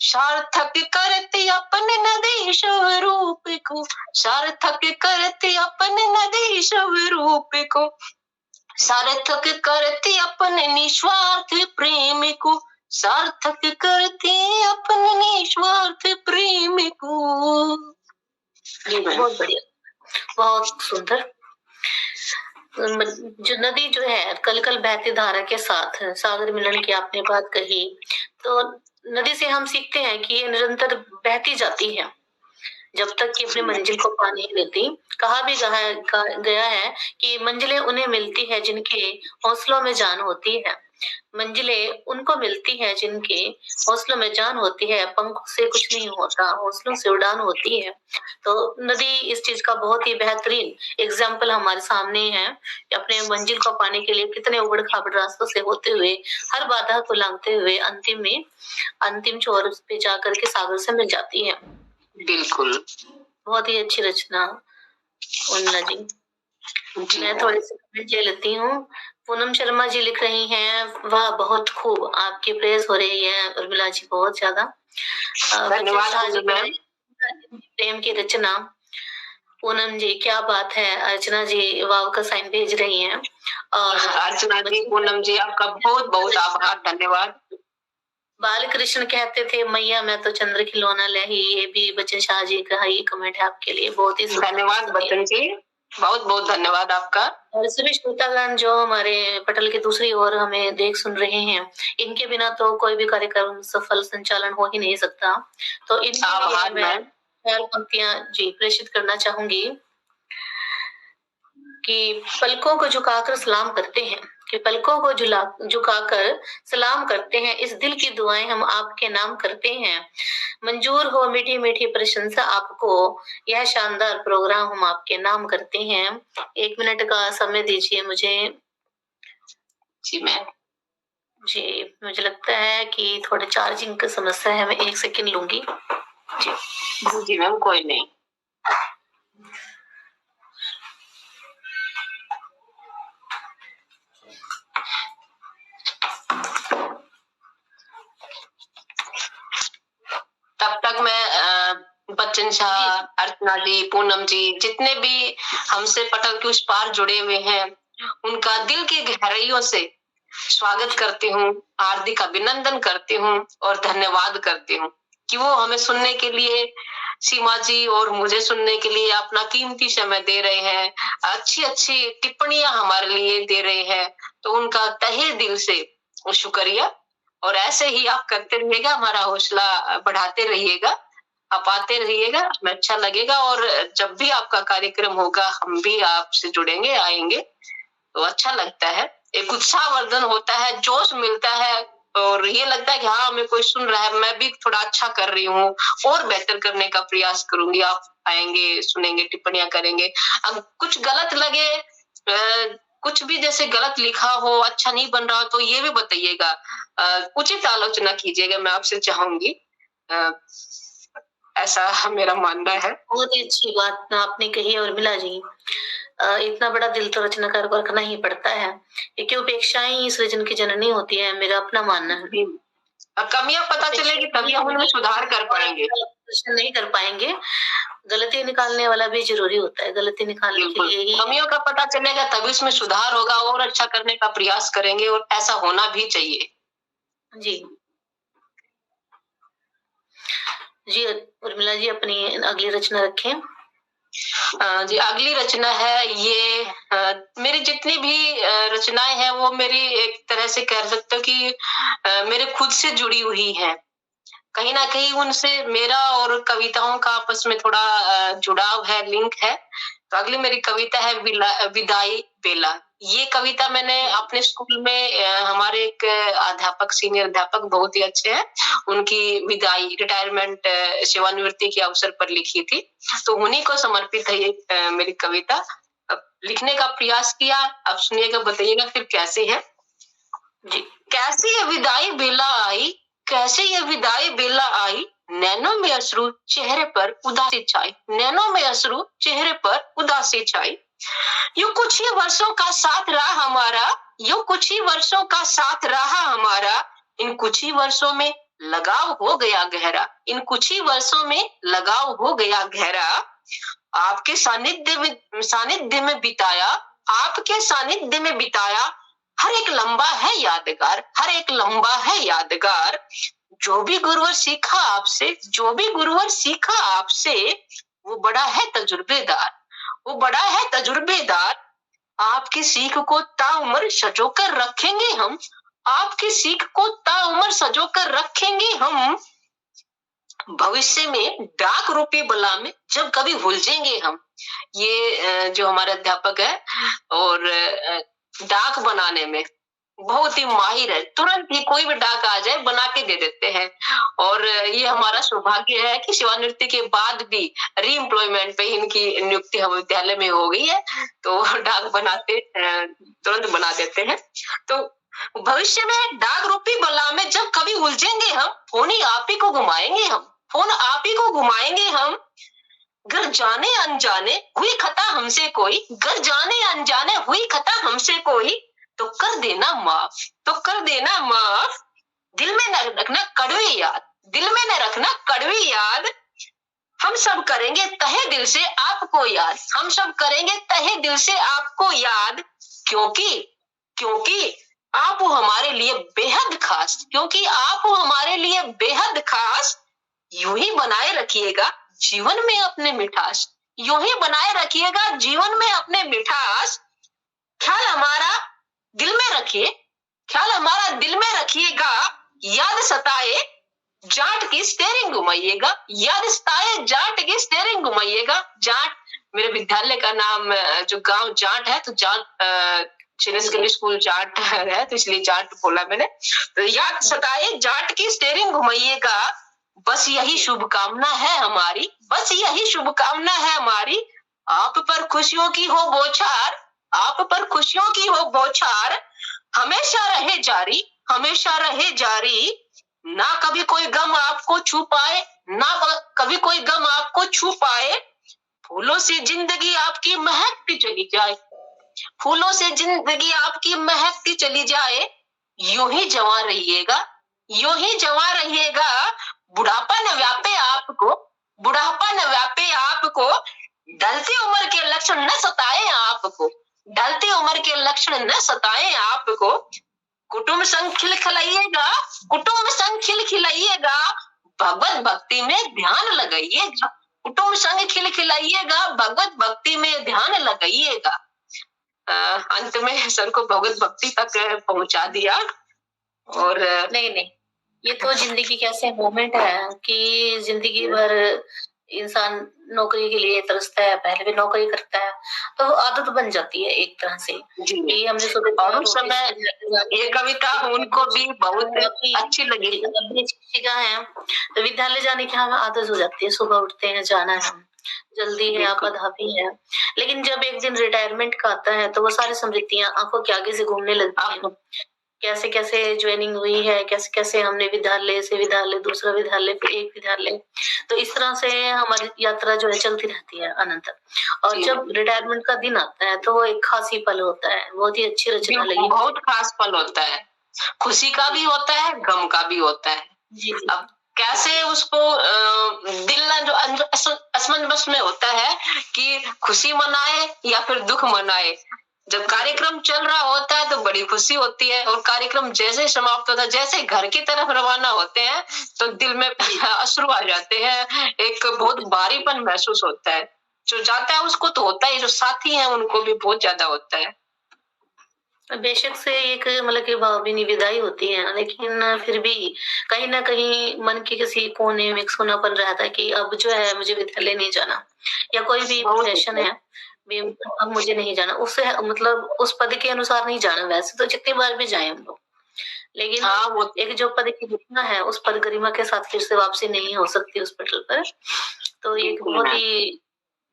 सार्थक करते अपने नदी स्वरूप को, सार्थक करते अपने नदी स्वरूप को। सार्थक करते अपने निस्वार्थ प्रेम को, सार्थक करते अपने निस्वार्थ प्रेम को। बहुत बढ़िया, बहुत सुंदर। जो नदी जो है कल कल बहती धारा के साथ सागर मिलन की आपने बात कही, तो नदी से हम सीखते हैं कि ये निरंतर बहती जाती है जब तक कि अपनी मंजिल को पा नहीं लेती। कहा भी गया है कि मंजिलें उन्हें मिलती है जिनके हौसलों में जान होती है, मंजिलें उनको मिलती है जिनके हौसलों में जान होती है। पंखों से कुछ नहीं होता, हौसलों से उड़ान होती है। तो नदी इस चीज का बहुत ही बेहतरीन एग्जाम्पल हमारे सामने है कि अपने मंजिल को पाने के लिए कितने उबड़ खाबड़ रास्तों से होते हुए, हर बाधा को लांघते हुए अंतिम में अंतिम छोर पे जाकर के सागर से मिल जाती है। बिल्कुल, बहुत ही अच्छी रचना उन्ना जी। मैं थोड़ी सी कमेंट ले लेती हूँ। पूनम शर्मा जी लिख रही हैं, वाह बहुत खूब, आपकी प्रेज हो रही है उर्मिला जी बहुत ज्यादा। धन्यवाद प्रेम की रचना। पूनम जी क्या बात है। अर्चना जी वाव का साइन भेज रही हैं। और अर्चना जी, पूनम जी आपका बहुत बहुत आभार, धन्यवाद। बाल कृष्ण कहते थे मैया मैं तो चंद्र खिलौना लही, ये भी बच्चन शाह जी का ही कमेंट है आपके लिए। बहुत ही धन्यवाद बच्चन जी, बहुत बहुत धन्यवाद आपका। और सभी श्रोतागण जो हमारे पटल के दूसरी ओर हमें देख सुन रहे हैं, इनके बिना तो कोई भी कार्यक्रम सफल संचालन हो ही नहीं सकता। तो इनके लिए मैं ख्याल पंक्तियां जी प्रेषित करना चाहूंगी कि पलकों को झुकाकर सलाम करते हैं, कि पलकों को झुकाकर सलाम करते हैं, इस दिल की दुआएं हम आपके नाम करते हैं। मंजूर हो मीठी मीठी प्रशंसा आपको, यह शानदार प्रोग्राम हम आपके नाम करते हैं। 1 मिनट का समय दीजिए मुझे। जी मैम। जी, मुझे लगता है कि थोड़ी चार्जिंग की समस्या है, मैं 1 सेकंड लूंगी। जी जी मैम, कोई नहीं। तब तक मैं बच्चन शाह, अर्चना जी, पूनम जी, जितने भी हमसे पटल के उस पार जुड़े हुए हैं, उनका दिल की गहराइयों से स्वागत करती हूँ, हार्दिक अभिनंदन करती हूँ और धन्यवाद करती हूँ कि वो हमें सुनने के लिए, सीमा जी और मुझे सुनने के लिए अपना कीमती समय दे रहे हैं, अच्छी अच्छी टिप्पणियां हमारे लिए दे रहे हैं। तो उनका तहे दिल से शुक्रिया। और ऐसे ही आप करते रहिएगा, हमारा हौसला बढ़ाते रहिएगा, आप आते रहिएगा, हमें अच्छा लगेगा। और जब भी आपका कार्यक्रम होगा हम भी आपसे जुड़ेंगे, आएंगे, तो अच्छा लगता है, एक उत्साहवर्धन होता है, जोश मिलता है और ये लगता है कि हाँ, हमें कोई सुन रहा है, मैं भी थोड़ा अच्छा कर रही हूँ और बेहतर करने का प्रयास करूंगी। आप आएंगे, सुनेंगे, टिप्पणियां करेंगे। अब कुछ गलत लगे, कुछ भी जैसे गलत लिखा हो, अच्छा नहीं बन रहा हो, तो ये भी बताइएगा, उचित आलोचना कीजिएगा, मैं आपसे चाहूंगी। ऐसा मेरा मानना है। बहुत ही अच्छी बात आपने कही उर्मिला जी। इतना बड़ा दिल तो रचनाकार को रखना ही पड़ता है, क्योंकि उपेक्षाएं ही सृजन की जननी होती है, मेरा अपना मानना है। कमियां पता चलेगी तभी हम उनमें सुधार कर पाएंगे। नहीं कर पाएंगे, गलती निकालने वाला भी जरूरी होता है, गलती निकालने के लिए ही कमियों का पता चलेगा तभी उसमें सुधार होगा और अच्छा करने का प्रयास करेंगे और ऐसा होना भी चाहिए। जी जी उर्मिला जी, अपनी अगली रचना रखें। जी, अगली रचना है ये, मेरी जितनी भी रचनाएं हैं वो मेरी एक तरह से कह सकते हो कि मेरे खुद से जुड़ी हुई है। कहीं ना कहीं उनसे मेरा और कविताओं का आपस में थोड़ा जुड़ाव है, लिंक है। तो अगली मेरी कविता है विदाई बेला। ये कविता मैंने अपने स्कूल में, हमारे एक अध्यापक, सीनियर अध्यापक बहुत ही अच्छे हैं, उनकी विदाई, रिटायरमेंट, सेवानिवृत्ति के अवसर पर लिखी थी। तो उन्हीं को समर्पित है ये मेरी कविता। अब लिखने का प्रयास किया, अब सुनिएगा, बताइएगा फिर कैसी है। जी, कैसी ये विदाई बेला आई, कैसे ये विदाई बेला आई, नैनों में अश्रु चेहरे पर उदासी छाई, नैनों में अश्रु चेहरे पर उदासी छाई। यूं कुछ ही वर्षों का साथ रहा हमारा, यूं कुछ ही वर्षों का साथ रहा हमारा, इन कुछ ही वर्षों में लगाव हो गया गहरा, इन कुछ ही वर्षों में लगाव हो गया गहरा। आपके सानिध्य में बिताया, आपके सानिध्य में बिताया, हर एक लंबा है यादगार, हर एक लंबा है यादगार। जो भी गुरुवर सीखा आपसे, जो भी गुरुवर सीखा आपसे, वो बड़ा है तजुर्बेदार, वो बड़ा है तजुर्बेदार। आपकी सीख को ताउम्र सजोकर रखेंगे हम, आपकी सीख को ताउम्र सजोकर रखेंगे हम। भविष्य में डाक रूपी बला में जब कभी उलझेंगे हम। ये जो हमारे अध्यापक है और डाक बनाने में बहुत ही माहिर है, तुरंत ही कोई भी डाक आ जाए बना के दे देते हैं। और ये हमारा सौभाग्य है कि सेवानिवृत्ति के बाद भी रीएम्प्लॉयमेंट पे इनकी नियुक्ति हम विद्यालय में हो गई है, तो डाक बनाते तुरंत बना देते हैं। तो भविष्य में डाक रूपी बला में जब कभी उलझेंगे हम, फोन ही आप ही को घुमाएंगे हम, फोन आप ही को घुमाएंगे हम। घर जाने अनजाने हुई खता हमसे कोई, घर जाने अनजाने हुई खता हमसे कोई, तो कर देना माफ, तो कर देना माफ। दिल में न रखना कड़वी याद, दिल में न रखना कड़वी याद। हम सब करेंगे तहे दिल से आपको याद, हम सब करेंगे तहे दिल से आपको याद। क्योंकि आप हो हमारे लिए बेहद खास, क्योंकि आप हो हमारे लिए बेहद खास। यूं ही बनाए रखिएगा जीवन में अपने मिठास, यूं ही बनाए रखिएगा जीवन में अपने मिठास। ख्याल हमारा दिल में रखिए, ख्याल हमारा दिल में रखिएगा, याद सताए जाट की स्टेयरिंग घुमाइएगा, याद सताए जाट की स्टेयरिंग घुमाइएगा। जाट मेरे विद्यालय का नाम जो गांव जाट है, तो Jat senior secondary school Jat है, तो इसलिए जाट बोला मैंने। तो याद सताए जाट की स्टेयरिंग घुमाइएगा, बस यही शुभकामना है हमारी, बस यही शुभकामना है हमारी। आप पर खुशियों की हो बौछार, आप पर खुशियों की हो बौछार, हमेशा रहे जारी, हमेशा रहे जारी। ना कभी कोई गम आपको छू पाए, ना कभी कोई गम आपको छू पाए। फूलों से जिंदगी आपकी महकती चली जाए, फूलों से जिंदगी आपकी महकती चली जाए। यूं ही जवां रहिएगा, यूं ही जवां रहिएगा। बुढ़ापा न व्यापे आपको, बुढ़ापा न व्यापे आपको। ढलती उम्र के लक्षण न सताए आपको, ढलती उम्र के लक्षण न सताए आपको। कुटुंब संग खिलखिलाइएगा, कुटुंब संग खिलखिलाइएगा। भगवत भक्ति में ध्यान लगाइएगा, कुटुंब संग खिलखिलाइएगा। भगवत भक्ति में ध्यान लगाइएगा। अंत में सर को भगवत भक्ति तक पहुंचा दिया। और नहीं, ये तो जिंदगी का ऐसे मोमेंट है कि जिंदगी भर इंसान नौकरी के लिए तरसता है, पहले भी नौकरी करता है, तो आदत बन जाती है एक तरह से। ये हमने सुबह और उस समय ये कविता उनको भी बहुत अच्छी लगी। शिक्षिका है, तो विद्यालय जाने की हमें आदत हो जाती है, सुबह उठते हैं, जाना है, जल्दी है, आपाधापी है। लेकिन जब एक दिन रिटायरमेंट का आता है, तो वो सारी स्मृतियां आंखों के आगे से घूमने लगती हैं। कैसे कैसे ज्वाइनिंग हुई है, कैसे कैसे हमने विद्यालय से विद्यालय, दूसरा विद्यालय, फिर एक विद्यालय, तो इस तरह से हमारी यात्रा जो है चलती रहती है अनंत। और जब रिटायरमेंट का दिन आता है, तो वो एक खास ही पल होता है, बहुत ही अच्छी रचना लगी, बहुत खास पल होता है। खुशी का भी होता है, गम का भी होता है। जी। अब कैसे उसको दिल ना जो असमंजस में होता है कि खुशी मनाए या फिर दुख मनाए। जब कार्यक्रम चल रहा होता है तो बड़ी खुशी होती है, और कार्यक्रम जैसे समाप्त होता है, जैसे घर की तरफ रवाना होते हैं, तो दिल में अश्रु आ जाते हैं, एक बहुत भारीपन महसूस होता है। जो जाता है उसको तो होता है, जो साथी हैं उनको भी बहुत ज्यादा होता है। बेशक से एक मतलब की भावभीनी विदाई होती है, लेकिन फिर भी कहीं ना कहीं मन के किसी कोने में एक सुनापन रहता है कि अब जो है मुझे विद्यालय नहीं जाना, या कोई भी प्रोफेशन है, अब मुझे नहीं जाना, उससे मतलब उस पद के अनुसार नहीं जाना। वैसे तो जितनी बार भी जाए हम लोग, लेकिन एक जो पद की गरिमा है, उस पद गरिमा के साथ फिर से वापसी नहीं हो सकती उस पटल पर। तो एक बहुत ही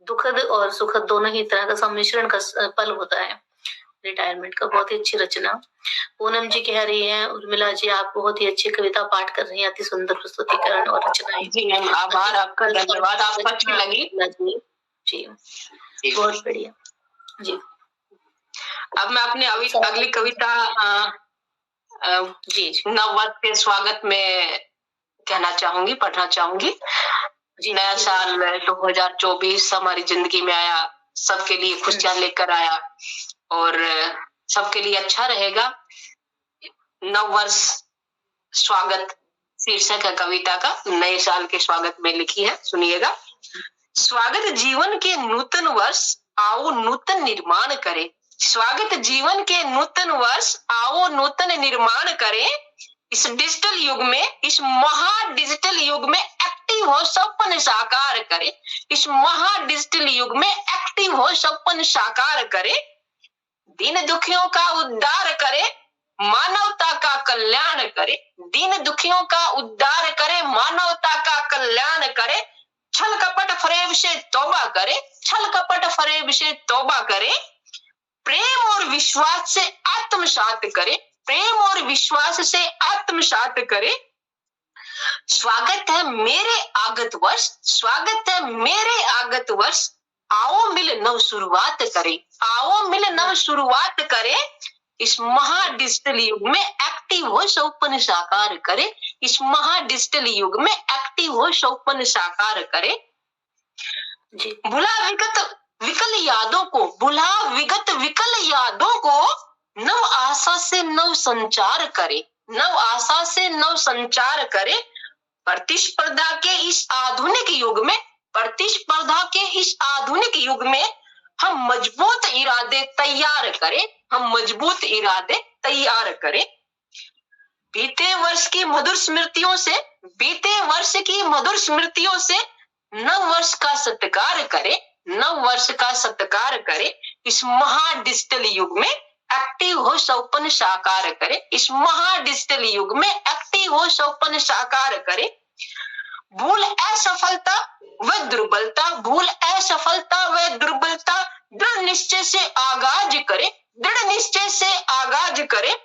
दुखद और सुखद दोनों ही तरह का सम्मिश्रण का पल होता है रिटायरमेंट का। बहुत ही अच्छी रचना पूनम जी कह रही है। उर्मिला जी, आप बहुत ही अच्छी कविता पाठ कर रही हैं, अति सुंदर प्रस्तुतिकरण और रचनाएं। जी मैम, आभार आपका, धन्यवाद, आपको अच्छी लगी जी, बहुत बढ़िया जी। अब मैं अपनी अगली कविता जी नववर्ष के स्वागत में कहना चाहूंगी, पढ़ना चाहूंगी। नया साल 2024 हमारी जिंदगी में आया, सबके लिए खुशियां लेकर आया और सबके लिए अच्छा रहेगा। नववर्ष स्वागत शीर्षक है कविता का, नए साल के स्वागत में लिखी है, सुनिएगा। स्वागत जीवन के नूतन वर्ष, आओ नूतन निर्माण करें। स्वागत जीवन के नूतन वर्ष, आओ नूतन निर्माण करें। इस डिजिटल युग में, इस महा डिजिटल युग में एक्टिव हो, सपन साकार करे। इस महा डिजिटल युग में एक्टिव हो, सपन साकार करे। दीन दुखियों का उद्धार करे, मानवता का कल्याण करे। दीन दुखियों का उद्धार करे, मानवता का कल्याण करे। छल कपट फरेब से तौबा करे, छल कपट फरेब से तौबा करे। प्रेम और विश्वास से आत्मसात करे, प्रेम और विश्वास से आत्मसात करे। स्वागत है मेरे आगत वर्ष, स्वागत है मेरे आगत वर्ष। आओ मिल नव शुरुआत करें, आओ मिल नव शुरुआत करें। इस महा डिजिटल युग में एक्टिव हो, सपन साकार करे। इस महा डिजिटल युग में एक्टिव हो, सपन साकार करे। भुला विगत विकल यादों को, भुला विगत विकल यादों को नव आशा से नव संचार करे, नव आशा से नव संचार करे। प्रतिस्पर्धा के इस आधुनिक युग में, प्रतिस्पर्धा के इस आधुनिक युग में हम मजबूत इरादे तैयार करें, हम मजबूत इरादे तैयार करें। बीते वर्ष की मधुर स्मृतियों से, बीते वर्ष की मधुर स्मृतियों से नव वर्ष का सत्कार करे, नव वर्ष का सत्कार करे। इस महा डिजिटल युग में एक्टिव हो सौपन साकार करे, इस महा डिजिटल युग में एक्टिव हो सौपन साकार करे। भूल असफलता व दुर्बलता, भूल असफलता व दुर्बलता दृढ़ निश्चय से आगाज करे, दृढ़ निश्चय से आगाज करे।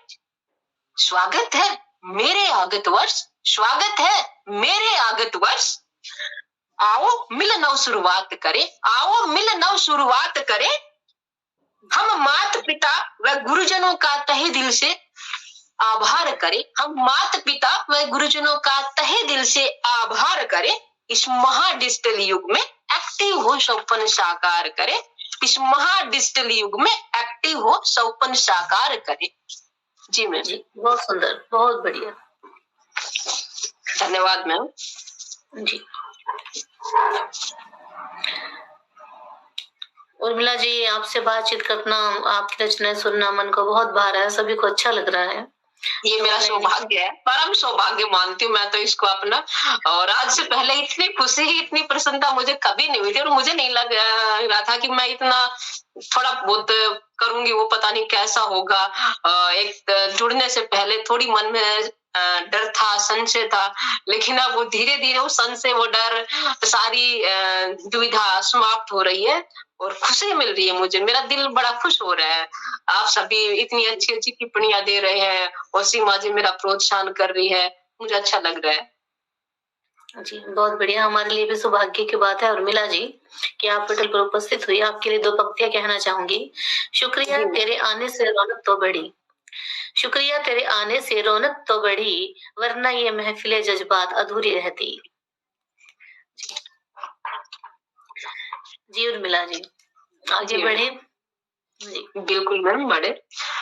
स्वागत है मेरे आगत वर्ष, स्वागत है मेरे आगत वर्ष। आओ मिल नव शुरुआत करे, आओ मिल नव शुरुआत करे। हम माता पिता व गुरुजनों का तहे दिल से आभार करें, हम माता पिता व गुरुजनों का तहे दिल से आभार करें। इस महा डिजिटल युग में एक्टिव हो सौपन साकार करें, इस महा डिजिटल युग में एक्टिव हो सौपन साकार करें। जी मैम जी, बहुत सुंदर, बहुत बढ़िया, धन्यवाद मैम जी। उर्मिला जी, आपसे बातचीत करना, आपकी रचनाएं सुनना मन को बहुत भा रहा है, सभी को अच्छा लग रहा है। ये मेरा सौभाग्य है, परम सौभाग्य मानती हूँ मैं तो इसको अपना। और आज से पहले इतनी खुशी, इतनी प्रसन्नता मुझे कभी नहीं हुई थी और मुझे नहीं लग रहा था कि मैं इतना थोड़ा बहुत करूंगी, वो पता नहीं कैसा होगा। एक जुड़ने से पहले थोड़ी मन में डर था, संशय था, लेकिन अब वो धीरे धीरे वो संशय, वो डर, सारी दुविधा समाप्त हो रही है और खुशी मिल रही है मुझे। मेरा दिल बड़ा खुश हो रहा है। आप सभी इतनी अच्छी अच्छी टिप्पणियां दे रहे हैं और सीमा जी मेरा प्रोत्साहन कर रही है, मुझे अच्छा लग रहा है। जी, बहुत बढ़िया। हमारे लिए भी सौभाग्य की बात है उर्मिला जी कि आप पटल पर उपस्थित हुई। आपके लिए 2 पंक्तियां कहना चाहूंगी। शुक्रिया तेरे आने से रौनक तो बढ़ी, शुक्रिया तेरे आने से रौनक तो बढ़ी, वरना ये महफिले जज्बात अधूरी रहती। जी उर्मिला जी, आगे बढ़े। जी बिल्कुल मैम, बढ़े।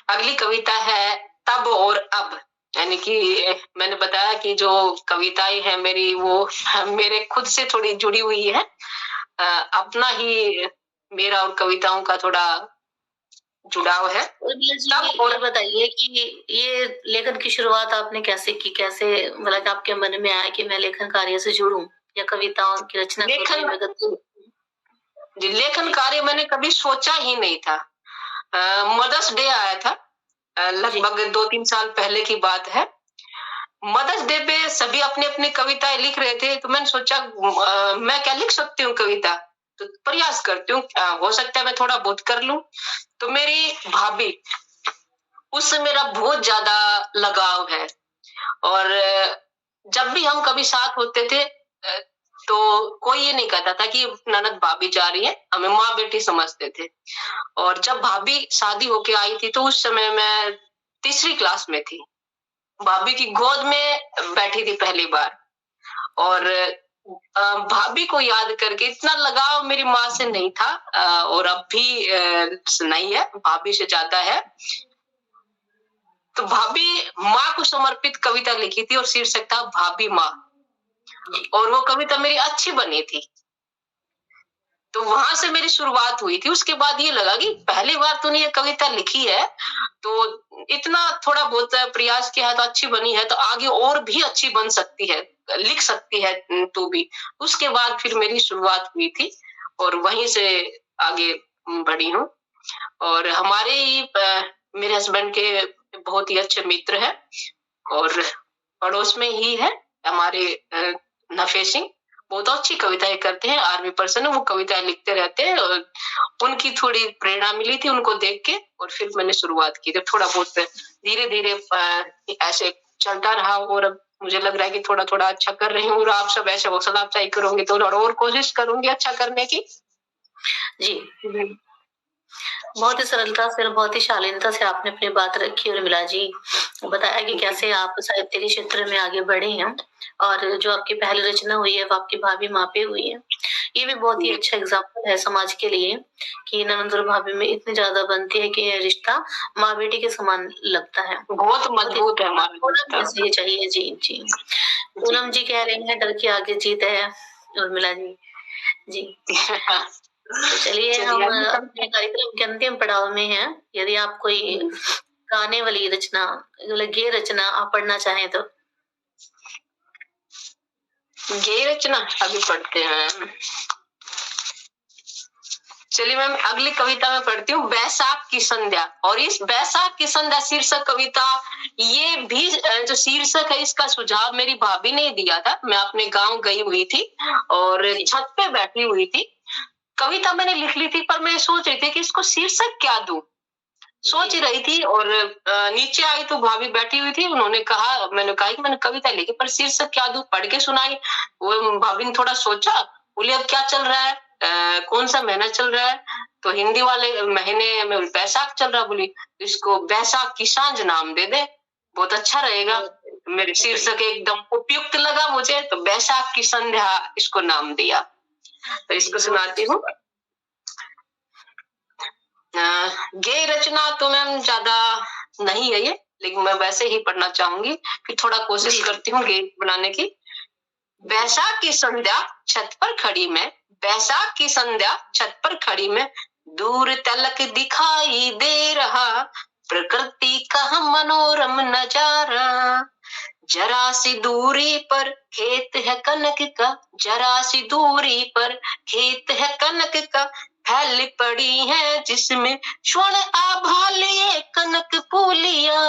अगली कविता है तब और अब, यानी कि मैंने बताया कि जो कविताएं हैं मेरी वो मेरे खुद से थोड़ी जुड़ी हुई है। अपना ही मेरा और कविताओं का थोड़ा जुड़ाव है। उर्मिला जी, ये बताइए कि ये लेखन की शुरुआत आपने कैसे की? कैसे मतलब आपके मन में आया कि मैं लेखन कार्य से जुड़ूं या कविताओं की रचना जी, लेखन कार्य मैंने कभी सोचा ही नहीं था। मदर्स डे आया था, लगभग 2-3 साल पहले की बात है। मदर्स डे पे सभी अपनी अपनी कविताएं लिख रहे थे, तो मैंने सोचा मैं क्या लिख सकती हूँ कविता, तो प्रयास करती हूँ, हो सकता है मैं थोड़ा बहुत कर लूं। तो मेरी भाभी, उससे मेरा बहुत ज्यादा लगाव है और जब भी हम कभी साथ होते थे तो कोई ये नहीं कहता था कि ननद भाभी जा रही है, हमें माँ बेटी समझते थे। और जब भाभी शादी होके आई थी तो उस समय मैं 3री क्लास में थी, भाभी की गोद में बैठी थी पहली बार और भाभी को याद करके इतना लगाव मेरी माँ से नहीं था और अब भी नहीं है, भाभी से ज्यादा है। तो भाभी माँ को समर्पित कविता लिखी थी और शीर्षक था भाभी माँ, और वो कविता मेरी अच्छी बनी थी। तो वहां से मेरी शुरुआत हुई थी। उसके बाद ये लगा कि पहली बार तूने ये कविता लिखी है तो इतना थोड़ा बहुत प्रयास किया है तो अच्छी बनी है, तो आगे और भी अच्छी बन सकती है, लिख सकती है तू भी। उसके बाद फिर मेरी शुरुआत हुई थी और वहीं से आगे बढ़ी हूँ। और हमारे ही मेरे हस्बैंड के बहुत ही अच्छे मित्र हैं और पड़ोस में ही है हमारे नफे सिंह, बहुत अच्छी कविताएं करते हैं, आर्मी पर्सन है, वो कविताएं लिखते रहते हैं और उनकी थोड़ी प्रेरणा मिली थी उनको देख के और फिर मैंने शुरुआत की। तो थोड़ा बहुत धीरे धीरे ऐसे चलता रहा और अब मुझे लग रहा है कि थोड़ा थोड़ा अच्छा कर रही हूँ और आप सब ऐसे हौसला अफजाई करोगे तो और कोशिश करूंगी अच्छा करने की। जी, बहुत ही सरलता से और बहुत ही शालीनता से आपने अपनी बात रखी उर्मिला जी, बताया कि कैसे आप साहित्य के क्षेत्र में आगे बढ़े हैं और जो आपकी पहली रचना हुई है वो आपकी भाभी माँ पे हुई है। ये भी बहुत ही अच्छा एग्जाम्पल है समाज के लिए कि ननद और भाभी में इतनी ज्यादा बनती है कि ये रिश्ता माँ बेटी के समान लगता है, बहुत मजबूत है हमारा। ये चाहिए। जी जी, पूनम जी कह रहे हैं डर के आगे जीत है उर्मिला जी। जी चलिए, हम अपने कार्यक्रम के अंतिम पड़ाव में हैं। यदि आप कोई गाने वाली रचना, मतलब ये रचना आप पढ़ना चाहें तो? ये रचना अभी पढ़ते हैं। चलिए मैम, अगली कविता में पढ़ती हूँ, बैसाख की संध्या। और इस बैसाख की संध्या शीर्षक कविता, ये भी जो शीर्षक है इसका सुझाव मेरी भाभी ने दिया था। मैं अपने गांव गई हुई थी और छत पे बैठी हुई थी। कविता मैंने लिख ली थी, पर मैं सोच रही थी कि इसको शीर्षक क्या दूं, सोच रही थी। और नीचे आई तो भाभी बैठी हुई थी, उन्होंने कहा, मैंने कहा कि मैंने कविता लिखी पर शीर्षक क्या दूं, पढ़ के सुनाई। वो भाभी ने थोड़ा सोचा, बोले अब क्या चल रहा है, कौन सा महीना चल रहा है, तो हिंदी वाले महीने में बैसाख चल रहा। बोली इसको बैसाख की सांझ नाम दे दे, बहुत अच्छा रहेगा। मेरे शीर्षक एकदम उपयुक्त लगा मुझे, तो बैसाख की संध्या इसको नाम दिया। तो इसको सुनाती हूँ। ये रचना तो मैम ज्यादा नहीं है ये, लेकिन मैं वैसे ही पढ़ना चाहूंगी कि थोड़ा कोशिश करती हूँ गे बनाने की। बैसाख की संध्या छत पर खड़ी मैं, बैसाख की संध्या छत पर खड़ी मैं, दूर तलक दिखाई दे रहा प्रकृति का मनोरम नजारा। जरा सी दूरी पर खेत है कनक का, जरा सी दूरी पर खेत है कनक का, फैल पड़ी है जिसमें स्वर्ण आभा लिए कनक पूलिया,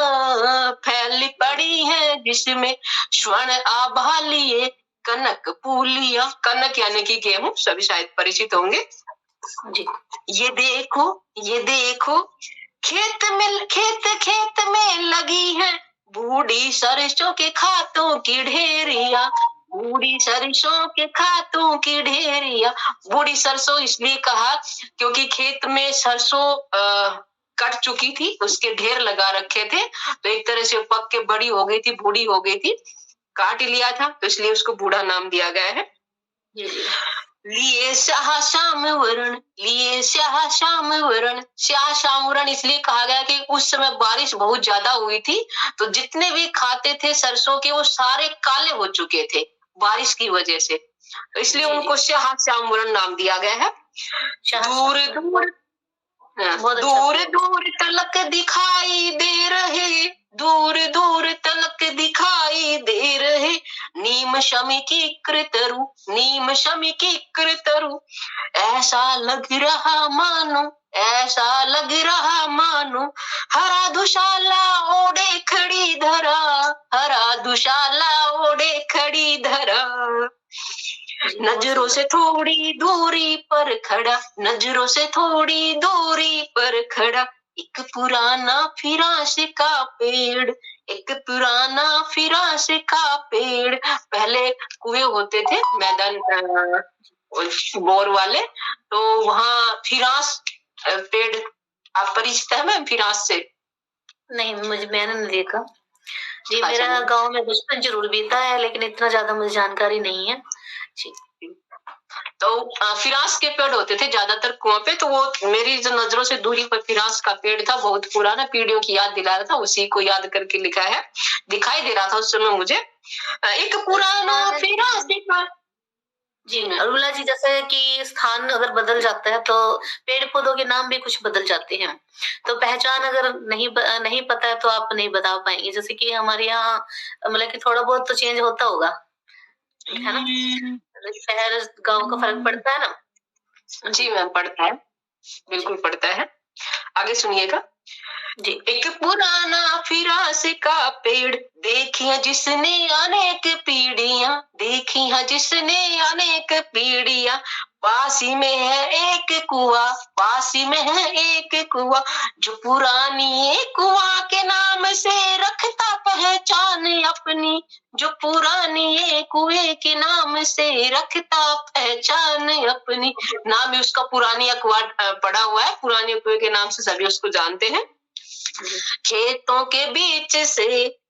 फैल पड़ी है जिसमें स्वर्ण आभा लिए कनक पूलिया। कनक यानी कि गेहूं, सभी शायद परिचित होंगे जी। ये देखो खेत में लगी है बूढ़ी सरसों के खातों की ढेरिया, बूढ़ी सरसों के खातों की ढेरिया। बूढ़ी सरसों इसलिए कहा क्योंकि खेत में सरसों कट चुकी थी, उसके ढेर लगा रखे थे, तो एक तरह से पक के बड़ी हो गई थी, बूढ़ी हो गई थी, काट लिया था, तो इसलिए उसको बूढ़ा नाम दिया गया है। लिए स्याह श्याम वरण, लिए स्याह श्याम वरण, स्याह श्याम वरण इसलिए कहा गया कि उस समय बारिश बहुत ज्यादा हुई थी, तो जितने भी खाते थे सरसों के वो सारे काले हो चुके थे बारिश की वजह से, तो इसलिए उनको स्याह श्याम वरण नाम दिया गया है। दूर दूर दूर दूर तलक दिखाई दे रहे, दूर दूर तलक दिखाई दे रहे, नीम शमी की कृतरु, नीम शमी की कृतरु। ऐसा लग रहा मानो, ऐसा लग रहा मानो हरा दुशाला ओढ़े खड़ी धरा, हरा दुशाला ओढ़े खड़ी धरा। नजरों से थोड़ी दूरी पर खड़ा, नजरों से थोड़ी दूरी पर खड़ा, एक पुराना फिरांस का पेड़, एक पुराना फिरांस का पेड़। पहले कुएं होते थे मैदान बोर वाले, तो वहाँ फिरांस पेड़, आप परिचित है मैम फिरांस से? नहीं, मैंने नहीं देखा जी। मेरा गांव में बचपन जरूर बीता है, लेकिन इतना ज्यादा मुझे जानकारी नहीं है जी। तो फिरांस के पेड़ होते थे ज्यादातर कुआं पे, तो वो मेरी जो नजरों से दूरी पर फिरांस का पेड़ था, बहुत पुराना, पीढ़ियों की याद दिला रहा था, उसी को याद करके लिखा है। दिखाई दे रहा था उस समय मुझे एक पुराना फिरांस का जी। अरुला जी, जैसे कि स्थान अगर बदल जाता है तो पेड़ पौधों के नाम भी कुछ बदल जाते हैं, तो पहचान अगर नहीं पता है तो आप नहीं बता पाएंगे। जैसे कि हमारे यहाँ मतलब कि थोड़ा बहुत तो चेंज होता होगा, है ना? शहर गांव का फर्क पड़ता है ना? जी मैम, पड़ता है, बिल्कुल पड़ता है। आगे सुनिएगा जी। एक पुराना फिरांस का पेड़, देखी है जिसने अनेक पीढ़ियां, देखी है जिसने अनेक पीढ़ियां, पास ही में है एक कुआं, पास ही में है एक कुआं, जो पुरानी एक कुआं के नाम से रखता पहचान अपनी, जो पुरानी एक कुएं के नाम से रखता पहचान अपनी। नाम ही उसका पुरानी कुआं पड़ा हुआ है, पुराने कुएं के नाम से सभी उसको जानते हैं। खेतों के बीच से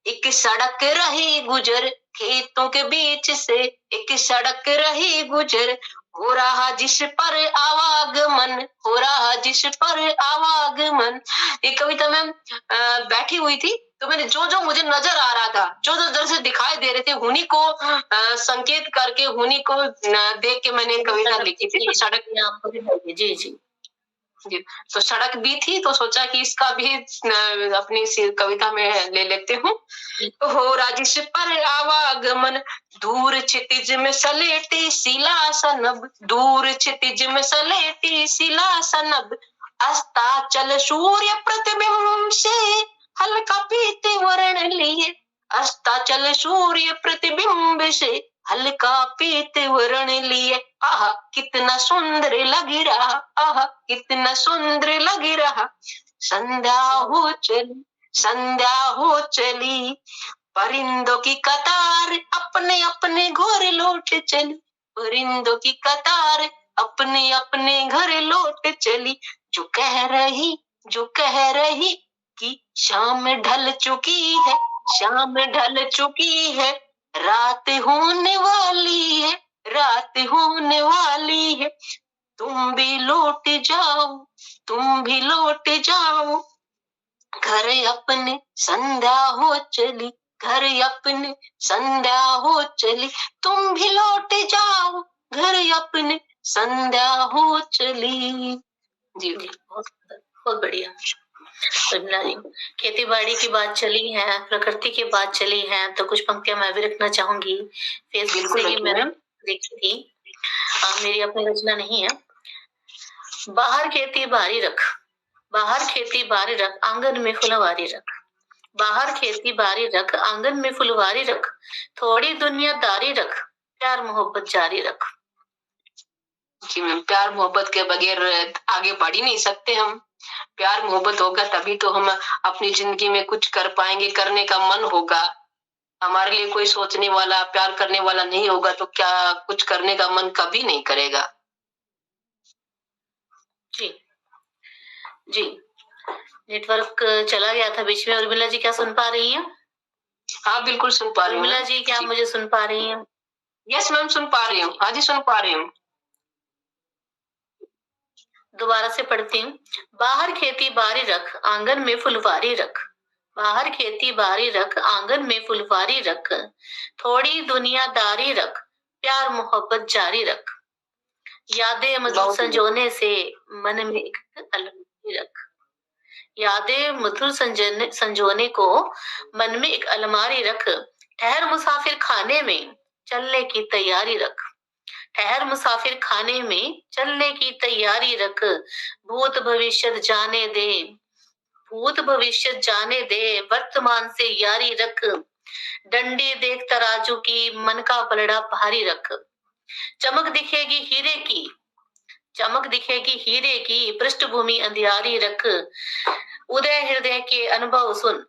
एक सड़क रही गुजर, खेतों के बीच से एक सड़क रही गुजर, हो रहा जिस पर आवागमन, हो रहा जिस पर आवागमन। ये कविता में बैठी हुई थी, तो मैंने जो जो मुझे नजर आ रहा था, जो जो दृश्य दिखाई दे रहे थे, उन्हीं को संकेत करके, उन्हीं को देख के मैंने कविता लिखी थी। सड़क आपको जी जी जी, तो सड़क भी थी तो सोचा कि इसका भी अपनी इसी कविता में ले लेते हूँ। हो राजिश पर आवागमन, दूर क्षितिज में सलेटी शिला सनब, दूर क्षितिज में सलेटी शिला सनब, अस्ताचल सूर्य प्रतिबिंब से हल्का पीते वर्ण लिए, अस्ताचल सूर्य प्रतिबिंब से हल्का पीत वर्ण लिए, आह कितना सुंदर लग रहा, आह कितना सुंदर लग रहा, संध्या हो चली, संध्या हो चली, परिंदों की कतार अपने अपने घर लौट चली, परिंदों की कतार अपने अपने घर लौट चली, जो कह रही कि शाम ढल चुकी है, शाम ढल चुकी है, रात होने वाली है, रात होने वाली है, तुम भी लौट जाओ, तुम भी लौट जाओ, घर अपने संध्या हो चली, घर अपने संध्या हो चली, तुम भी लौट जाओ, घर अपने संध्या हो चली। जी बहुत बढ़िया। उर्मिला जी, खेती बाड़ी की बात चली है, प्रकृति की बात चली है, तो कुछ पंक्तियां मैं भी रखना चाहूंगी। फेसबुक से ही मैंने देखी थी, मेरी अपनी रचना नहीं है। बाहर खेती बारी रख, बाहर खेती बारी रख, आंगन में फुलवारी रख, बाहर खेती बारी रख, आंगन में फुलवारी रख, थोड़ी दुनियादारी रख, प्यार मोहब्बत जारी रख। जी मैम, प्यार मोहब्बत के बगैर आगे बढ़ ही नहीं सकते हम। प्यार मोहब्बत होगा तभी तो हम अपनी जिंदगी में कुछ कर पाएंगे, करने का मन होगा। हमारे लिए कोई सोचने वाला, प्यार करने वाला नहीं होगा तो क्या कुछ करने का मन कभी नहीं करेगा। जी जी, नेटवर्क चला गया था बीच में। उर्मिला जी क्या सुन पा रही हैं? हाँ बिल्कुल सुन पा रही हूँ। उर्मिला जी क्या मुझे सुन पा रही हैं? यस मैम सुन पा रही हूँ, हाँ जी सुन पा रही हूँ। दोबारा से पढ़ती हूँ। बाहर खेती बारी रख, आंगन में फुलवारी रख, बाहर खेती बारी रख, आंगन में फुलवारी रख, थोड़ी दुनियादारी रख, प्यार मोहब्बत जारी रख, यादें मधुर संजोने से मन में एक अलमारी रख, यादें मधुर संजोने को मन में एक अलमारी रख, ठहर मुसाफिर खाने में चलने की तैयारी रख, ठहर मुसाफिर खाने में चलने की तैयारी रख, भूत भविष्य जाने दे, भूत भविष्य जाने दे, वर्तमान से यारी रख, डंडी देख तराजू की, मन का पलड़ा भारी रख, चमक दिखेगी हीरे की, चमक दिखेगी हीरे की, पृष्ठभूमि अंधियारी रख, उदय हृदय के अनुभव सुन,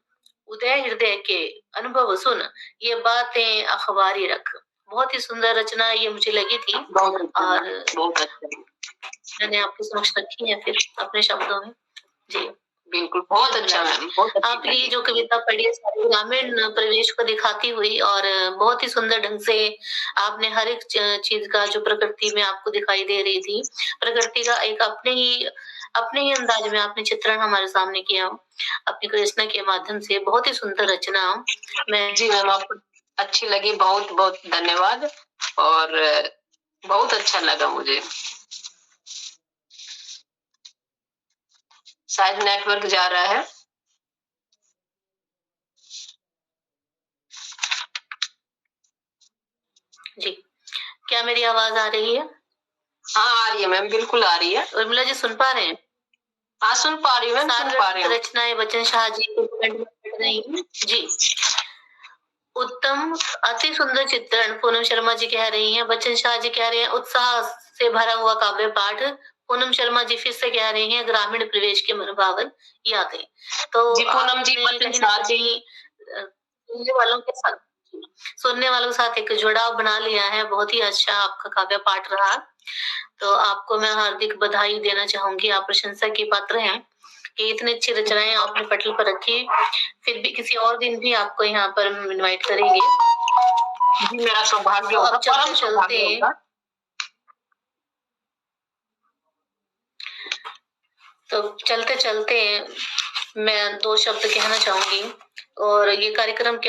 उदय हृदय के अनुभव सुन, ये बातें अखबारी रख। बहुत ही सुंदर रचना ये मुझे लगी थी और मैंने आपके समक्ष रखी है फिर अपने शब्दों में। जी बिल्कुल, बहुत अच्छा मैम। आपने ये जो कविता पढ़ी है ग्रामीण परिवेश को दिखाती हुई और बहुत ही सुंदर ढंग से आपने हर एक चीज का जो प्रकृति में आपको दिखाई दे रही थी, प्रकृति का एक अपने ही अंदाज में आपने चित्रण हमारे सामने किया अपनी रचना के माध्यम से। बहुत ही सुंदर रचना। मैं जी मैम, आपको अच्छी लगी, बहुत बहुत धन्यवाद और बहुत अच्छा लगा मुझे। शायद नेटवर्क जा रहा है। जी, क्या मेरी आवाज आ रही है? हाँ आ रही है मैम, बिल्कुल आ रही है। उर्मिला जी सुन पा रहे हैं? हाँ सुन पा रही हूँ मैम, सुन पा रही हूँ। रचनाएं बच्चन शाह जी के कमेंट में पढ़ रही हूँ। जी, उत्तम, अति सुंदर चित्रण पूनम शर्मा जी कह रही हैं। बच्चन शाह जी कह रहे हैं उत्साह से भरा हुआ काव्य पाठ। पूनम शर्मा जी फिर से कह रही हैं ग्रामीण प्रवेश के मनभावन यादें। तो जी पूनम जी, बच्चन शाह जी सुनने वालों के साथ एक जुड़ाव बना लिया है। बहुत ही अच्छा आपका काव्य पाठ रहा। तो आपको मैं हार्दिक बधाई देना चाहूंगी। आप प्रशंसा के पात्र हैं कि इतनी अच्छी रचनाएं आपने पटल पर रखी। फिर भी किसी और दिन भी आपको यहाँ पर इनवाइट करेंगे। जी मेरा सौभाग्य होगा, परम सौभाग्य होगा। तो चलते चलते मैं 2 शब्द कहना चाहूंगी और ये कार्यक्रम के